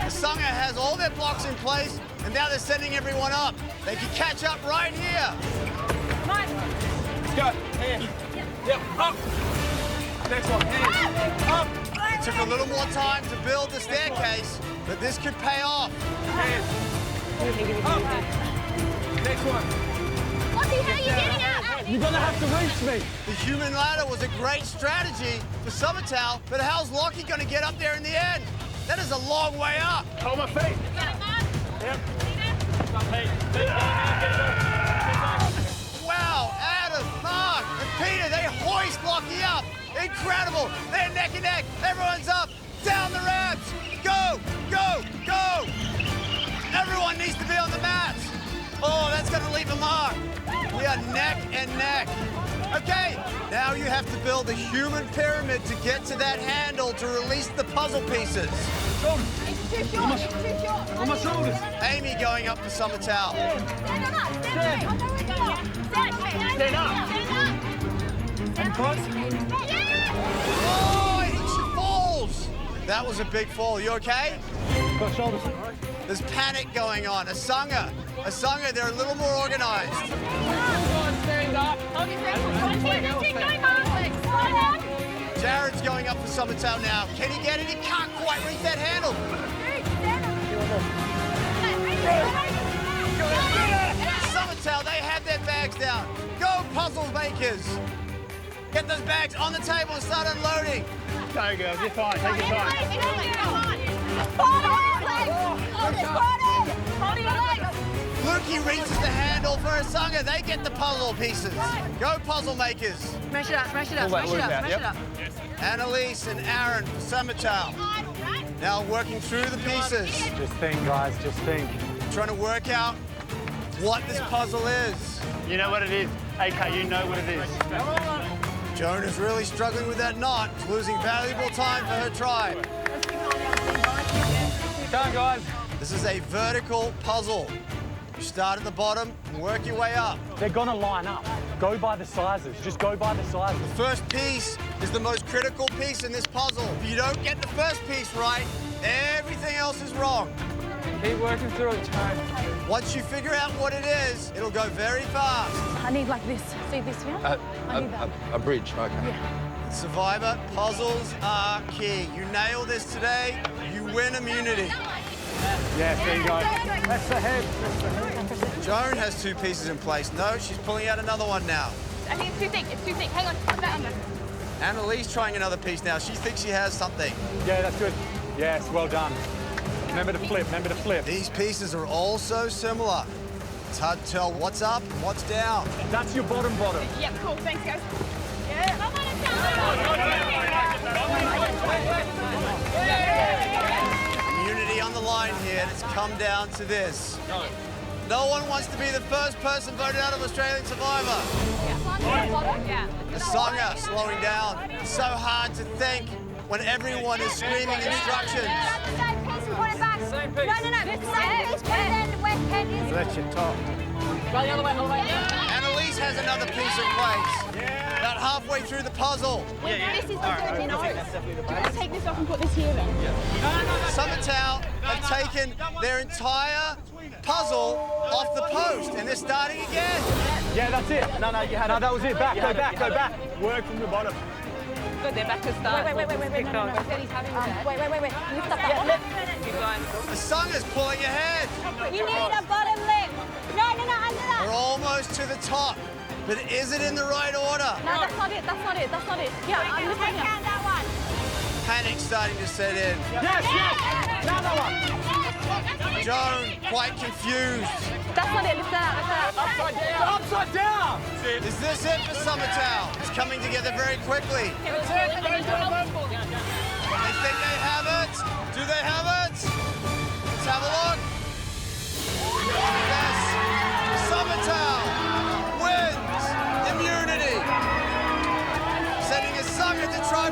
Asanga has all their blocks in place, and now they're sending everyone up. They can catch up right here. Let's go. Hand. Yep, up. Next one, hand. Up. It took a little more time to build the staircase, but this could pay off. Hand. Up. Next one. Lucky, how are you getting up? You're gonna have to reach me. The human ladder was a great strategy for Summertown, but how's Lockie gonna get up there in the end? That is a long way up. Hold my feet. Yep. Wow, Adam, Mark, and Peter, they hoist Lockie up. Incredible. They're neck and neck. Everyone's up. Down the ramps. Go, go, go. Everyone needs to be on the mats. Oh, that's going to leave a mark. We are neck and neck. Okay, now you have to build a human pyramid to get to that handle to release the puzzle pieces. It's too short, it's too short. On my shoulders. Amy going up for Summertown. Stand up, stand up. Stand up. And close. Oh, she falls. That was a big fall. You okay? Got shoulders. There's panic going on. Asanga, they're a little more organized. Stand up. Jared's going up for Summertown now. Can he get it? He can't quite reach that handle. Summertown, they have their bags down. Go, puzzle makers. Get those bags on the table and start unloading. Go, girls, you're fine. Take your time. Lukey reaches the handle for Asanga. They get the puzzle pieces. Go, puzzle makers. Smash it up, smash it up, smash it up, smash it up. Annalise and Aaron for Summertown. Now working through the pieces. Just think, guys, just think. Trying to work out what this puzzle is. You know what it is. AK, you know what it is. Joan is really struggling with that knot. She's losing valuable time for her tribe. Come on, guys. This is a vertical puzzle. You start at the bottom and work your way up. They're gonna line up. Go by the sizes. Just go by the sizes. The first piece is the most critical piece in this puzzle. If you don't get the first piece right, everything else is wrong. Keep working through it, Joan. Once you figure out what it is, it'll go very fast. I need like this. See this one? I need that. A bridge, okay. Yeah. Survivor, puzzles are key. You nail this today, you win immunity. Yeah, there you go. That's the head. Joan has two pieces in place. No, she's pulling out another one now. I think it's too thick, it's too thick. Hang on, put that under. Annalise trying another piece now. She thinks she has something. Yeah, that's good. Yes, well done. Remember to flip, remember to flip. These pieces are all so similar. It's hard to tell what's up and what's down. That's your bottom. Yep, cool, thanks guys. Yeah. Immunity on the line here, and it's come down to this. No one wants to be the first person voted out of Australian Survivor. Asanga slowing down. It's so hard to think when everyone is screaming instructions. Same piece. No, same piece, put it in where Ken is. Let you talk. Go the other way, Annalise has another piece in place. About halfway through the puzzle. This is the 13 O's. Let's take this off and put this here then. Summertown have taken their entire puzzle off the post, and they're starting again. Yeah, that's it. No, you had it. No, that was it. Back, go back. Work from the bottom. Good, they're back to start. Wait. Wait. Lift up that one. The Asanga's pulling ahead. You need a bottom lip. No, under that. We're almost to the top, but is it in the right order? No, that's not it. Yeah, I'm just taking out that one. Panic starting to set in. Yes. Another one. Joan, quite confused. That's not it. Lift that out. Upside down. Is this it for Summertown? It's coming together very quickly. They think they have it. Do they have it? Let's have a look. Yes. Summertown wins immunity. Sending Asanga to try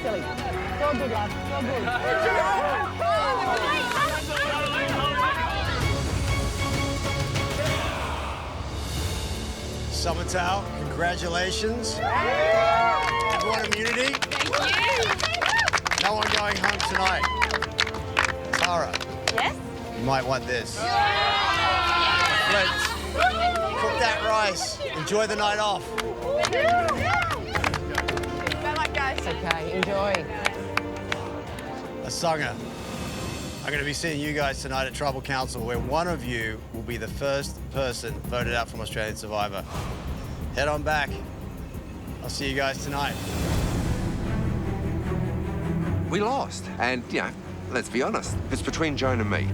silly. It's all good, love. It's all good. Summertown, congratulations. You've won immunity. No one going home tonight. Tara. Yes? You might want this. Let's cook that rice. Enjoy the night off. Bad luck, guys. Okay, enjoy. Asanga, I'm going to be seeing you guys tonight at Tribal Council, where one of you will be the first person voted out from Australian Survivor. Head on back. I'll see you guys tonight. We lost, and, you know, let's be honest, it's between Joan and me.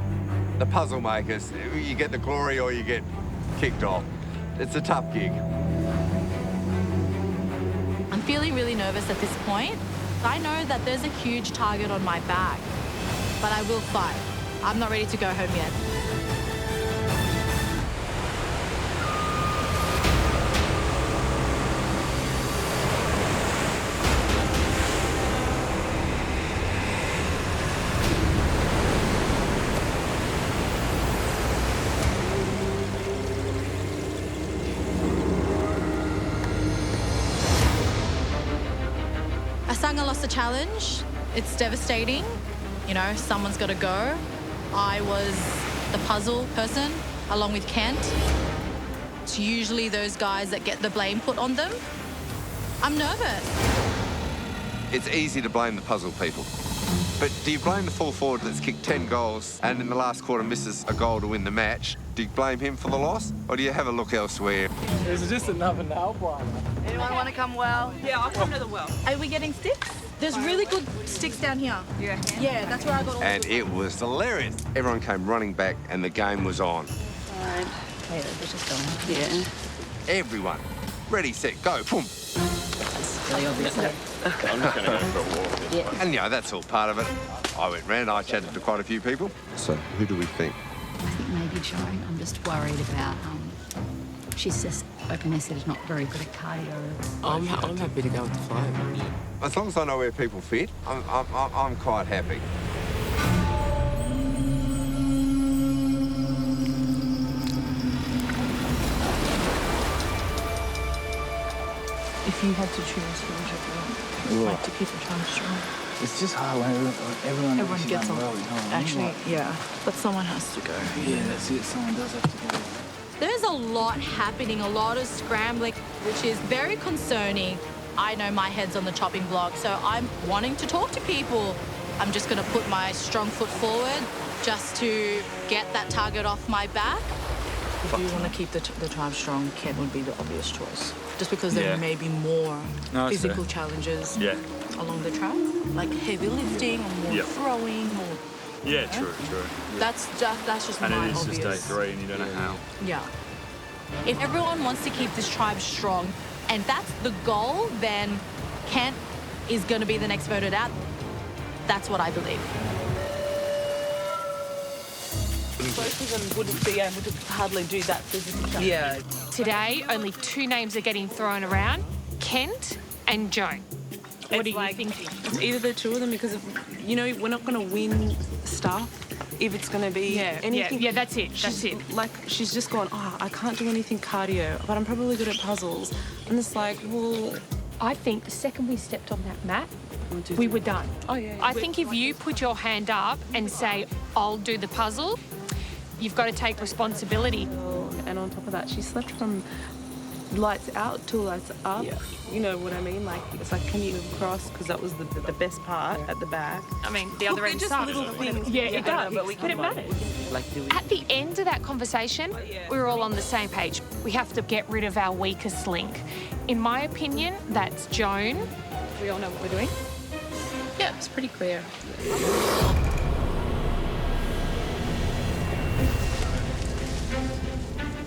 The puzzle makers, you get the glory or you get kicked off. It's a tough gig. I'm feeling really nervous at this point. I know that there's a huge target on my back, but I will fight. I'm not ready to go home yet. Asanga lost the challenge. It's devastating. You know, someone's got to go. I was the puzzle person, along with Kent. It's usually those guys that get the blame put on them. I'm nervous. It's easy to blame the puzzle people. But do you blame the full forward that's kicked 10 goals and in the last quarter misses a goal to win the match? Do you blame him for the loss? Or do you have a look elsewhere? It's just another nail biter. Anyone want to come well? Yeah, I'll come to the well. Are we getting sticks? There's really good sticks down here. Yeah. Yeah, that's where I got all And it was hilarious. Everyone came running back and the game was on. Fine. Hey, we're just going. Yeah. Everyone, ready, set, go, boom. That's really obvious. I'm just going to go for a walk. Yeah. And, you know, that's all part of it. I went round, I chatted to quite a few people. So, who do we think? I think maybe Joan. I'm just worried about. She's just openly said is not very good at cardio. I'm happy to go with the flow. As long as I know where people fit, I'm quite happy. If you had to choose, who would you like to keep the time strong? It's just hard when everyone gets on. well, you know what I mean? Actually, yeah. But someone has to go. Yeah, that's it. Someone does have to go. There's a lot happening, a lot of scrambling, which is very concerning. I know my head's on the chopping block, so I'm wanting to talk to people. I'm just going to put my strong foot forward just to get that target off my back. If you want to keep the time strong, Kent would be the obvious choice. Just because there may be more physical challenges along the track, like heavy lifting or more throwing or... Yeah, true. That's just and my it is obvious. just day 3 and you don't know how. Yeah. If everyone wants to keep this tribe strong, and that's the goal, then Kent is going to be the next voted out. That's what I believe. Both of them wouldn't be able to hardly do that physical challenge. Yeah. Today, only 2 names are getting thrown around, Kent and Joan. What are you thinking? It's either the two of them because, you know, we're not going to win stuff if it's going to be anything. Yeah, that's it. That's it. Like, she's just gone, I can't do anything cardio, but I'm probably good at puzzles. And it's like, well... I think the second we stepped on that mat, we were done. Oh, yeah. I think if you put your hand up and say, I'll do the puzzle, you've got to take responsibility. And on top of that, she slept from lights out to lights up. Yeah. You know what I mean? Like, it's like, can you cross? Because that was the best part at the back. I mean, the other end just sucks. little things. Yeah, it does. But But it matters. At the end of that conversation, we were all on the same page. We have to get rid of our weakest link. In my opinion, that's Joan. We all know what we're doing. Yeah, it's pretty clear.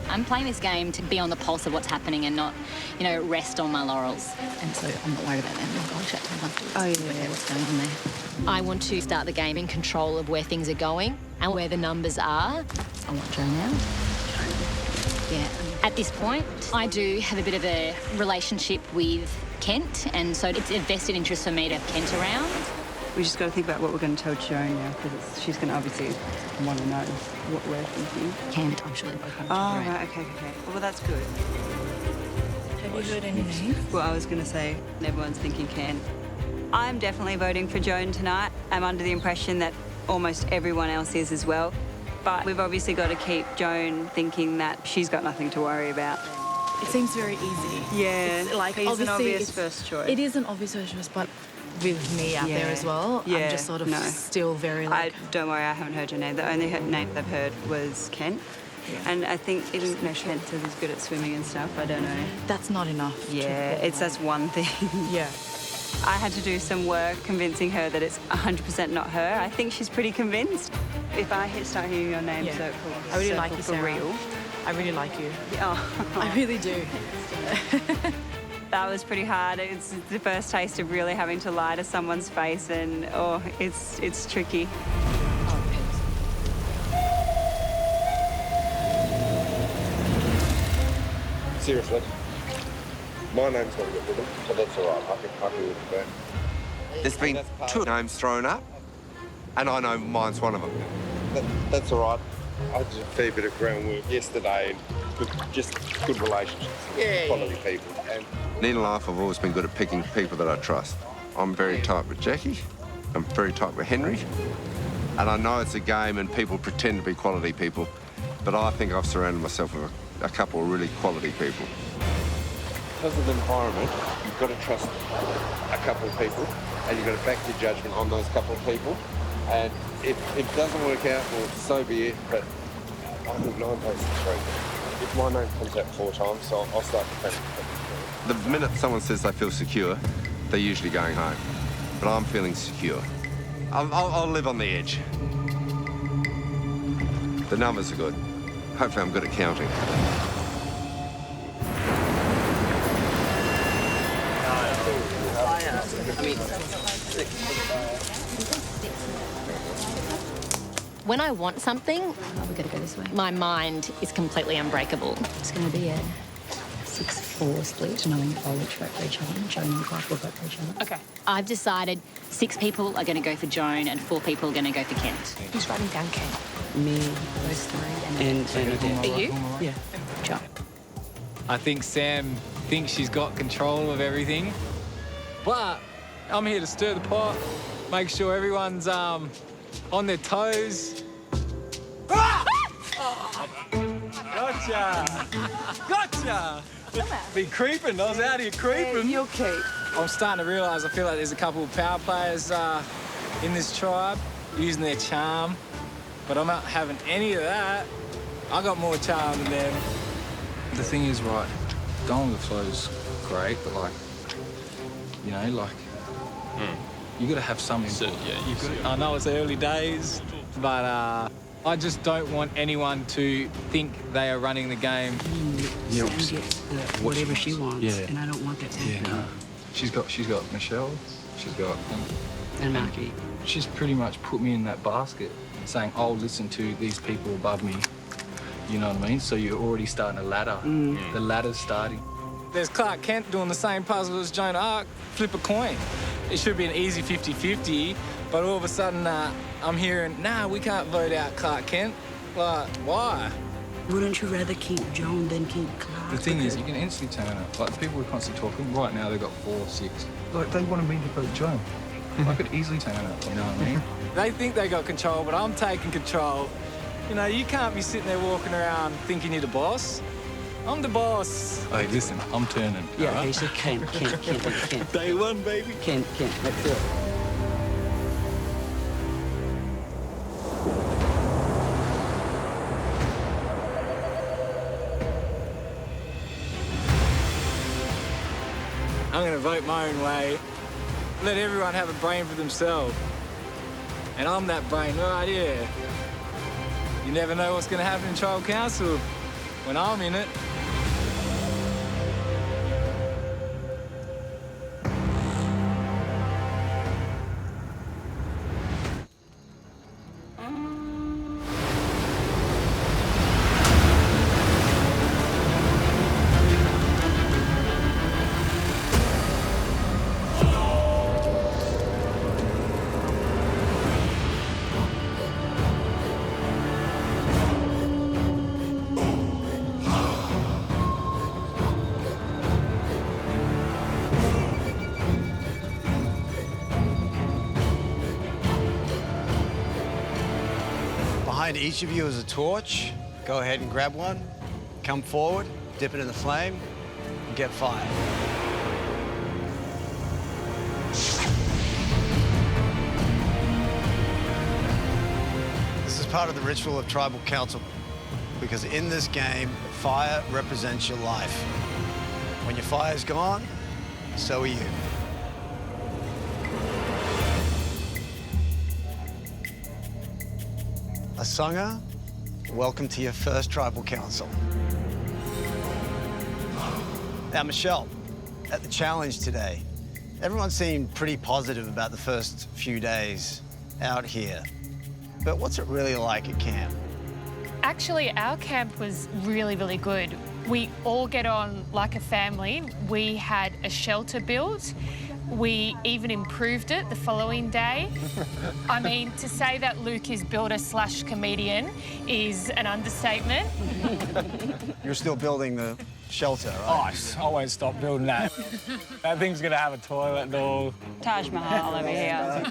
I'm playing this game to be on the pulse of what's happening and not, you know, rest on my laurels. And so I'm not worried about that. Oh, gosh, that time afterwards. Oh, yeah. What's going on there? I want to start the game in control of where things are going and where the numbers are. I want Joe now. Yeah. At this point, I do have a bit of a relationship with Kent, and so it's a vested interest for me to have Kent around. We just got to think about what we're going to tell Joan now, because she's going to obviously want to know what we're thinking. Kent, I'm sure. Oh, right, okay. Well, that's good. Have you heard any names? Well, I was going to say everyone's thinking Kent. I'm definitely voting for Joan tonight. I'm under the impression that almost everyone else is as well. But we've obviously got to keep Joan thinking that she's got nothing to worry about. It seems very easy. Yeah, It's like he's an obviously obvious it's- first choice. It is an obvious first choice, but with me out there as well, I'm just sort of still very like... Don't worry, I haven't heard your name. The only name I've heard was Kent. And I think even Kent says he's good at swimming and stuff. I don't know. That's not enough. Yeah, that's one thing. Yeah. I had to do some work convincing her that it's 100% not her. I think she's pretty convinced. If I start hearing your name, Yeah. Circle, I really like Circle you, for Sarah. real. I really like you. Oh. I really do. That was pretty hard. It's the first taste of really having to lie to someone's face, and it's tricky. Seriously, my name's not with them, but that's all right. I can live with that. There's been 2 names thrown up, and I know mine's one of them. That's all right. I did a fair bit of groundwork yesterday, and just good relationships, quality people. And in life, I've always been good at picking people that I trust. I'm very tight with Jackie. I'm very tight with Henry. And I know it's a game and people pretend to be quality people, but I think I've surrounded myself with a couple of really quality people. Because of the environment, you've got to trust a couple of people, and you've got to back your judgment on those couple of people. And if it doesn't work out, well, so be it, but I think 9 places 3. If my name comes out 4 times, so I'll start the minute someone says they feel secure, they're usually going home. But I'm feeling secure. I'll live on the edge. The numbers are good. Hopefully I'm good at counting. When I want something, we've got to go this way. My mind is completely unbreakable. It's going to be a 6-4 split, knowing I'll each vote for each other. Joan and Clark will vote for each other. Okay. I've decided 6 people are going to go for Joan and 4 people are going to go for Kent. Who's writing down Kent? Me. Those 3 And Are you? Yeah. Joan. I think Sam thinks she's got control of everything, but I'm here to stir the pot, make sure everyone's on their toes. Gotcha! Gotcha! Be creeping. I was out here creeping. You're cute. I'm starting to realise I feel like there's a couple of power players in this tribe using their charm, but I'm not having any of that. I got more charm than them. The thing is, right, going with the flow is great, but like, you know, like, you got to have some input. I know it's early days, but I just don't want anyone to think they are running the game. Sam gets whatever she wants, Yeah. and I don't want that to happen. Yeah, no. She's got Michelle, she's got... And Marky. She's pretty much put me in that basket, saying, I'll listen to these people above me. You know what I mean? So you're already starting a ladder. The ladder's starting. There's Clark Kent doing the same puzzle as Joan of Arc. Flip a coin. It should be an easy 50-50, but all of a sudden I'm hearing, nah, we can't vote out Clark Kent. Like, why? Wouldn't you rather keep Joan than keep Clark? The thing is, you can instantly turn it. Like, the people we're constantly talking, right now they've got 4, 6. Like, they wanted me to vote Joan. I could easily turn it up, you know what I mean? They think they got control, but I'm taking control. You know, you can't be sitting there walking around thinking you're the boss. I'm the boss. Hey, listen, I'm turning. Yeah, all right? okay, so Kent. Day 1, baby. Kent, let's do it. I'm going to vote my own way. Let everyone have a brain for themselves. And I'm that brain right here. You never know what's going to happen in tribal council when I'm in it. assigned each of you as a torch. Go ahead and grab one, come forward, dip it in the flame, and get fired. This is part of the ritual of Tribal Council, because in this game, fire represents your life. When your fire's gone, so are you. Asanga, welcome to your first Tribal Council. Now, Michelle, at the challenge today, everyone seemed pretty positive about the first few days out here. But what's it really like at camp? Actually, our camp was really, really good. We all get on like a family. We had a shelter built. We even improved it the following day. I mean, to say that Luke is builder/comedian is an understatement. You're still building the shelter, right? Oh, I won't stop building that. That thing's gonna have a toilet and all. Taj Mahal over here.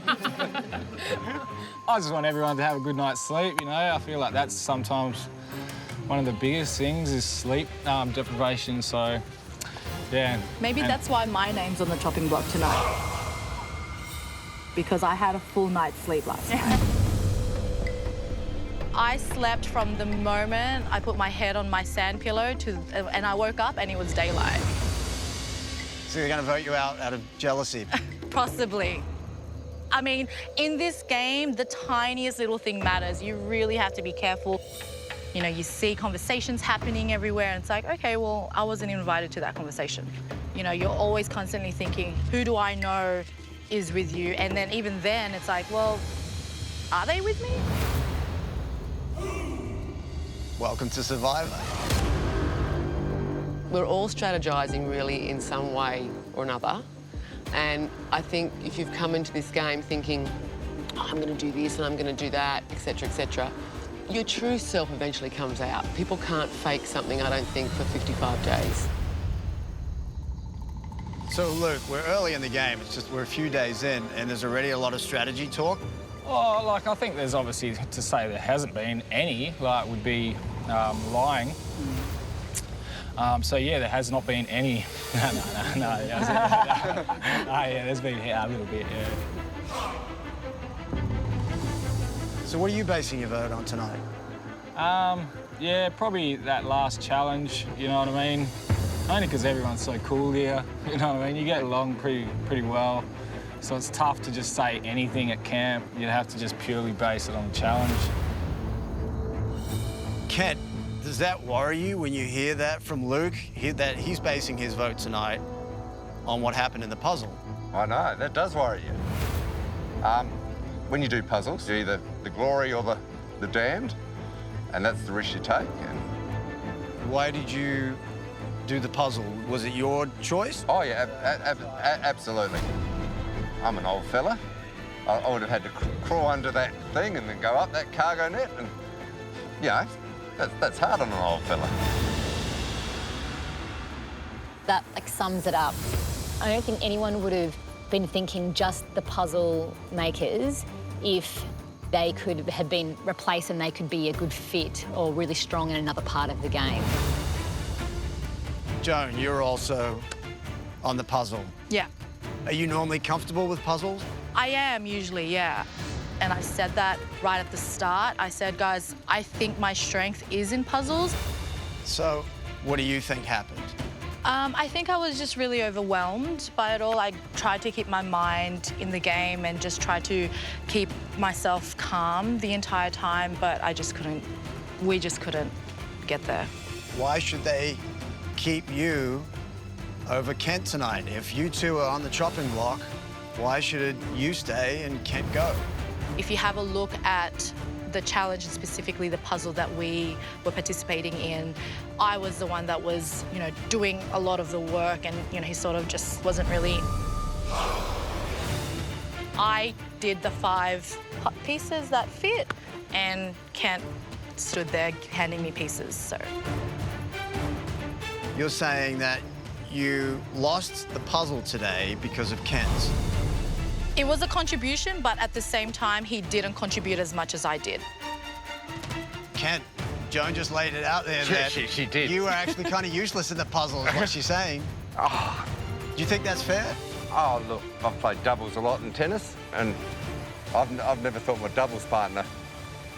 I just want everyone to have a good night's sleep, you know? I feel like that's sometimes one of the biggest things is sleep deprivation, so, yeah. Maybe that's why my name's on the chopping block tonight. Because I had a full night's sleep last night. I slept from the moment I put my head on my sand pillow and I woke up and it was daylight. So they're gonna vote you out of jealousy? Possibly. I mean, in this game, the tiniest little thing matters. You really have to be careful. You know, you see conversations happening everywhere, and it's like, okay, well, I wasn't invited to that conversation. You know, you're always constantly thinking, who do I know is with you? And then even then, it's like, well, are they with me? Welcome to Survivor. We're all strategizing really in some way or another. And I think if you've come into this game thinking, oh, I'm going to do this and I'm going to do that, etc., your true self eventually comes out. People can't fake something, I don't think, for 55 days. So, Luke, we're early in the game. It's just we're a few days in, and there's already a lot of strategy talk. Oh, like, I think there's obviously, to say there hasn't been any, like, would be lying. So, yeah, there has not been any. No. Yeah, there's been a little bit, yeah. So what are you basing your vote on tonight? Yeah, probably that last challenge, you know what I mean? Only because everyone's so cool here, you know what I mean? You get along pretty well. So it's tough to just say anything at camp. You'd have to just purely base it on the challenge. Kent, does that worry you when you hear that from Luke, that he's basing his vote tonight on what happened in the puzzle? I know, that does worry you. When you do puzzles, you're either the glory or the damned, and that's the risk you take. And why did you do the puzzle? Was it your choice? Oh, yeah, absolutely. I'm an old fella. I would have had to crawl under that thing and then go up that cargo net, and, you know, that's hard on an old fella. That, like, sums it up. I don't think anyone would have been thinking just the puzzle makers if they could have been replaced and they could be a good fit or really strong in another part of the game. Joan, you're also on the puzzle. Yeah. Are you normally comfortable with puzzles? I am usually, yeah. And I said that right at the start. I said, guys, I think my strength is in puzzles. So what do you think happened? I think I was just really overwhelmed by it all. I tried to keep my mind in the game and just try to keep myself calm the entire time, but I just couldn't, we just couldn't get there. Why should they keep you over Kent tonight? If you two are on the chopping block, why should you stay and Kent go? If you have a look at the challenge and specifically the puzzle that we were participating in, I was the one that was, you know, doing a lot of the work, and, you know, he sort of just wasn't really... I did the 5 pieces that fit, and Kent stood there handing me pieces, so... You're saying that you lost the puzzle today because of Kent? It was a contribution, but at the same time, he didn't contribute as much as I did. Kent, Joan just laid it out there that she did. You were actually kind of useless in the puzzle, is what she's saying. Oh. Do you think that's fair? Oh, look, I've played doubles a lot in tennis, and I've never thought my doubles partner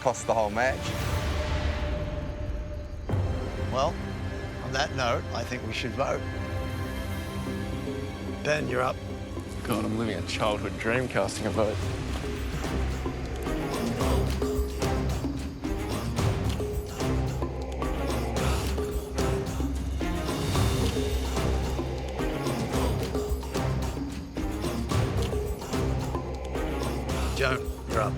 cost the whole match. Well, on that note, I think we should vote. Ben, you're up. God, I'm living a childhood dream casting a vote. Joan, you're up.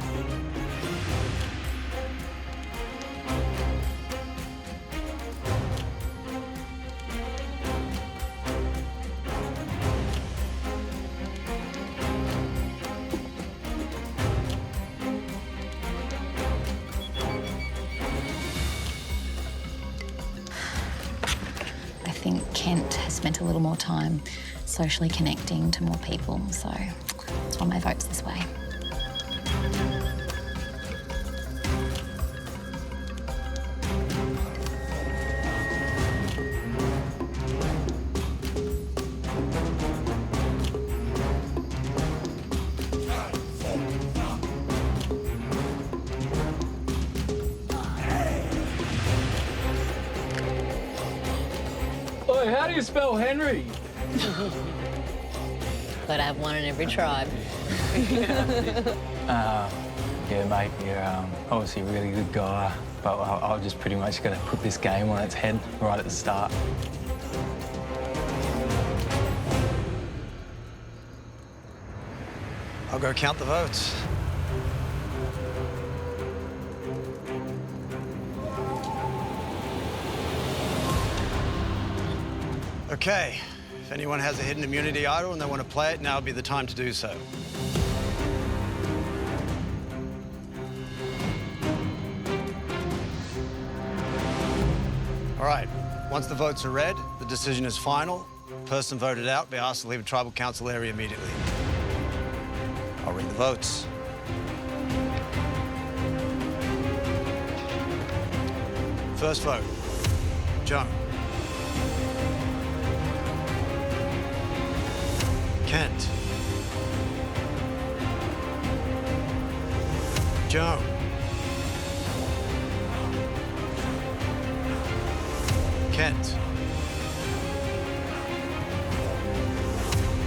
I think Kent has spent a little more time socially connecting to more people, so that's why my vote's this way. Oi, how do you spell Henry? Gotta have one in every tribe. Yeah, mate, you're obviously a really good guy, but I'll just pretty much going to put this game on its head right at the start. I'll go count the votes. Okay, if anyone has a hidden immunity idol and they want to play it, now would be the time to do so. All right, once the votes are read, the decision is final. Person voted out be asked to leave a tribal council area immediately. I'll read the votes. First vote, Joan. Kent. Joan. Kent.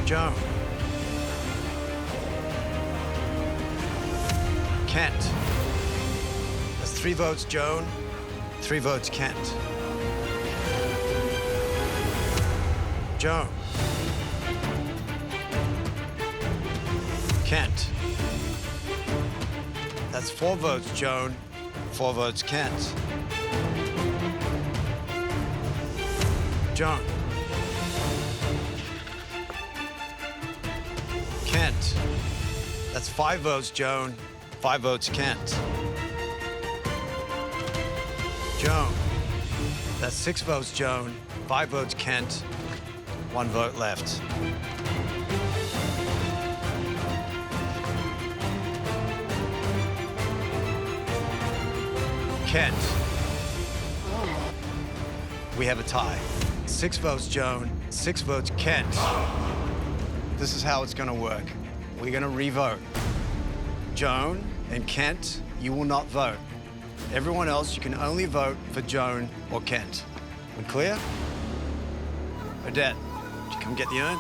Joan. Kent. That's 3 votes Joan, 3 votes Kent. Joan. Kent. That's 4 votes Joan, 4 votes Kent. Joan. Kent. That's 5 votes Joan, 5 votes Kent. Joan. That's 6 votes Joan, 5 votes Kent, 1 vote left. Kent. We have a tie. 6 votes Joan, 6 votes Kent. This is how it's gonna work. We're gonna re-vote. Joan and Kent, you will not vote. Everyone else, you can only vote for Joan or Kent. We clear? Odette, would you come get the urn?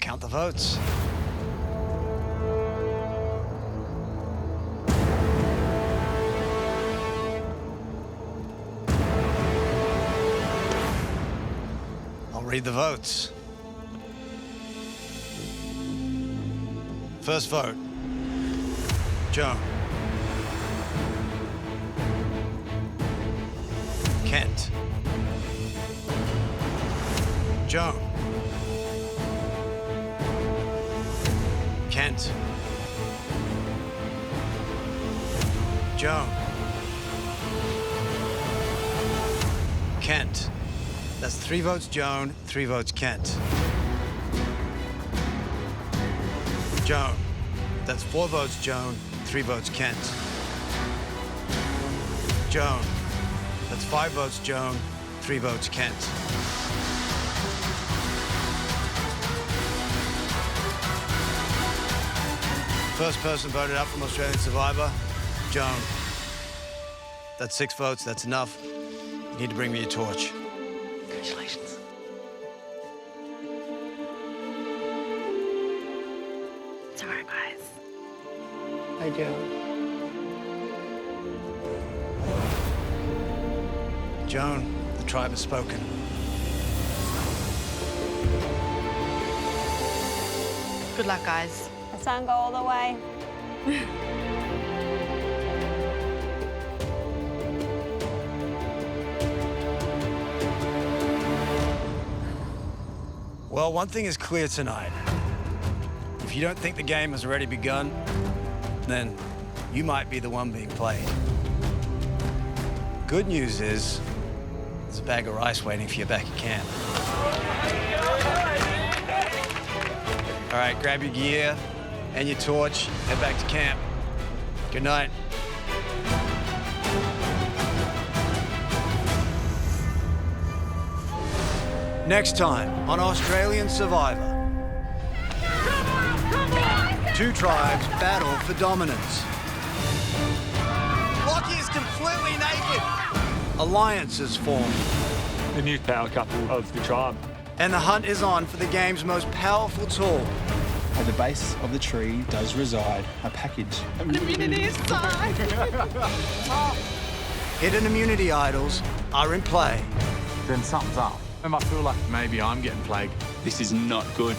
Count the votes. read the votes. First vote, Joan. Kent. Joan. Kent. Joan. Kent. That's 3 votes Joan, 3 votes Kent. Joan. That's 4 votes Joan, 3 votes Kent. Joan. That's 5 votes Joan, 3 votes Kent. First person voted up from Australian Survivor, Joan. That's 6 votes, that's enough. You need to bring me your torch. Congratulations. It's all right, guys. Hi, Joe. Joan, the tribe has spoken. Good luck, guys. The sun go all the way. Well, one thing is clear tonight. If you don't think the game has already begun, then you might be the one being played. Good news is, there's a bag of rice waiting for you back at camp. All right, grab your gear and your torch, head back to camp. Good night. Next time on Australian Survivor. 2 tribes battle for dominance. Lockie is completely naked. Alliances form. The new power couple of the tribe. And the hunt is on for the game's most powerful tool. At the base of the tree does reside a package. An immunity side. Hidden immunity idols are in play. Then something's up. And I feel like maybe I'm getting plagued. This is not good.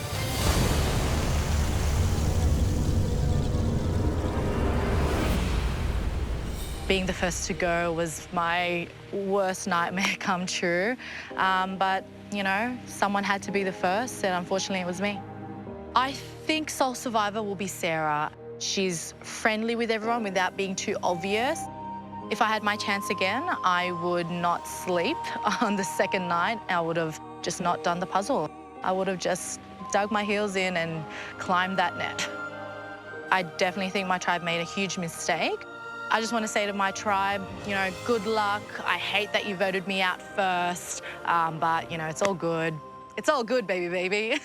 Being the first to go was my worst nightmare come true. But, you know, someone had to be the first, and unfortunately it was me. I think sole survivor will be Sarah. She's friendly with everyone without being too obvious. If I had my chance again, I would not sleep on the second night. I would have just not done the puzzle. I would have just dug my heels in and climbed that net. I definitely think my tribe made a huge mistake. I just want to say to my tribe, you know, good luck. I hate that you voted me out first, but, you know, it's all good. It's all good, baby.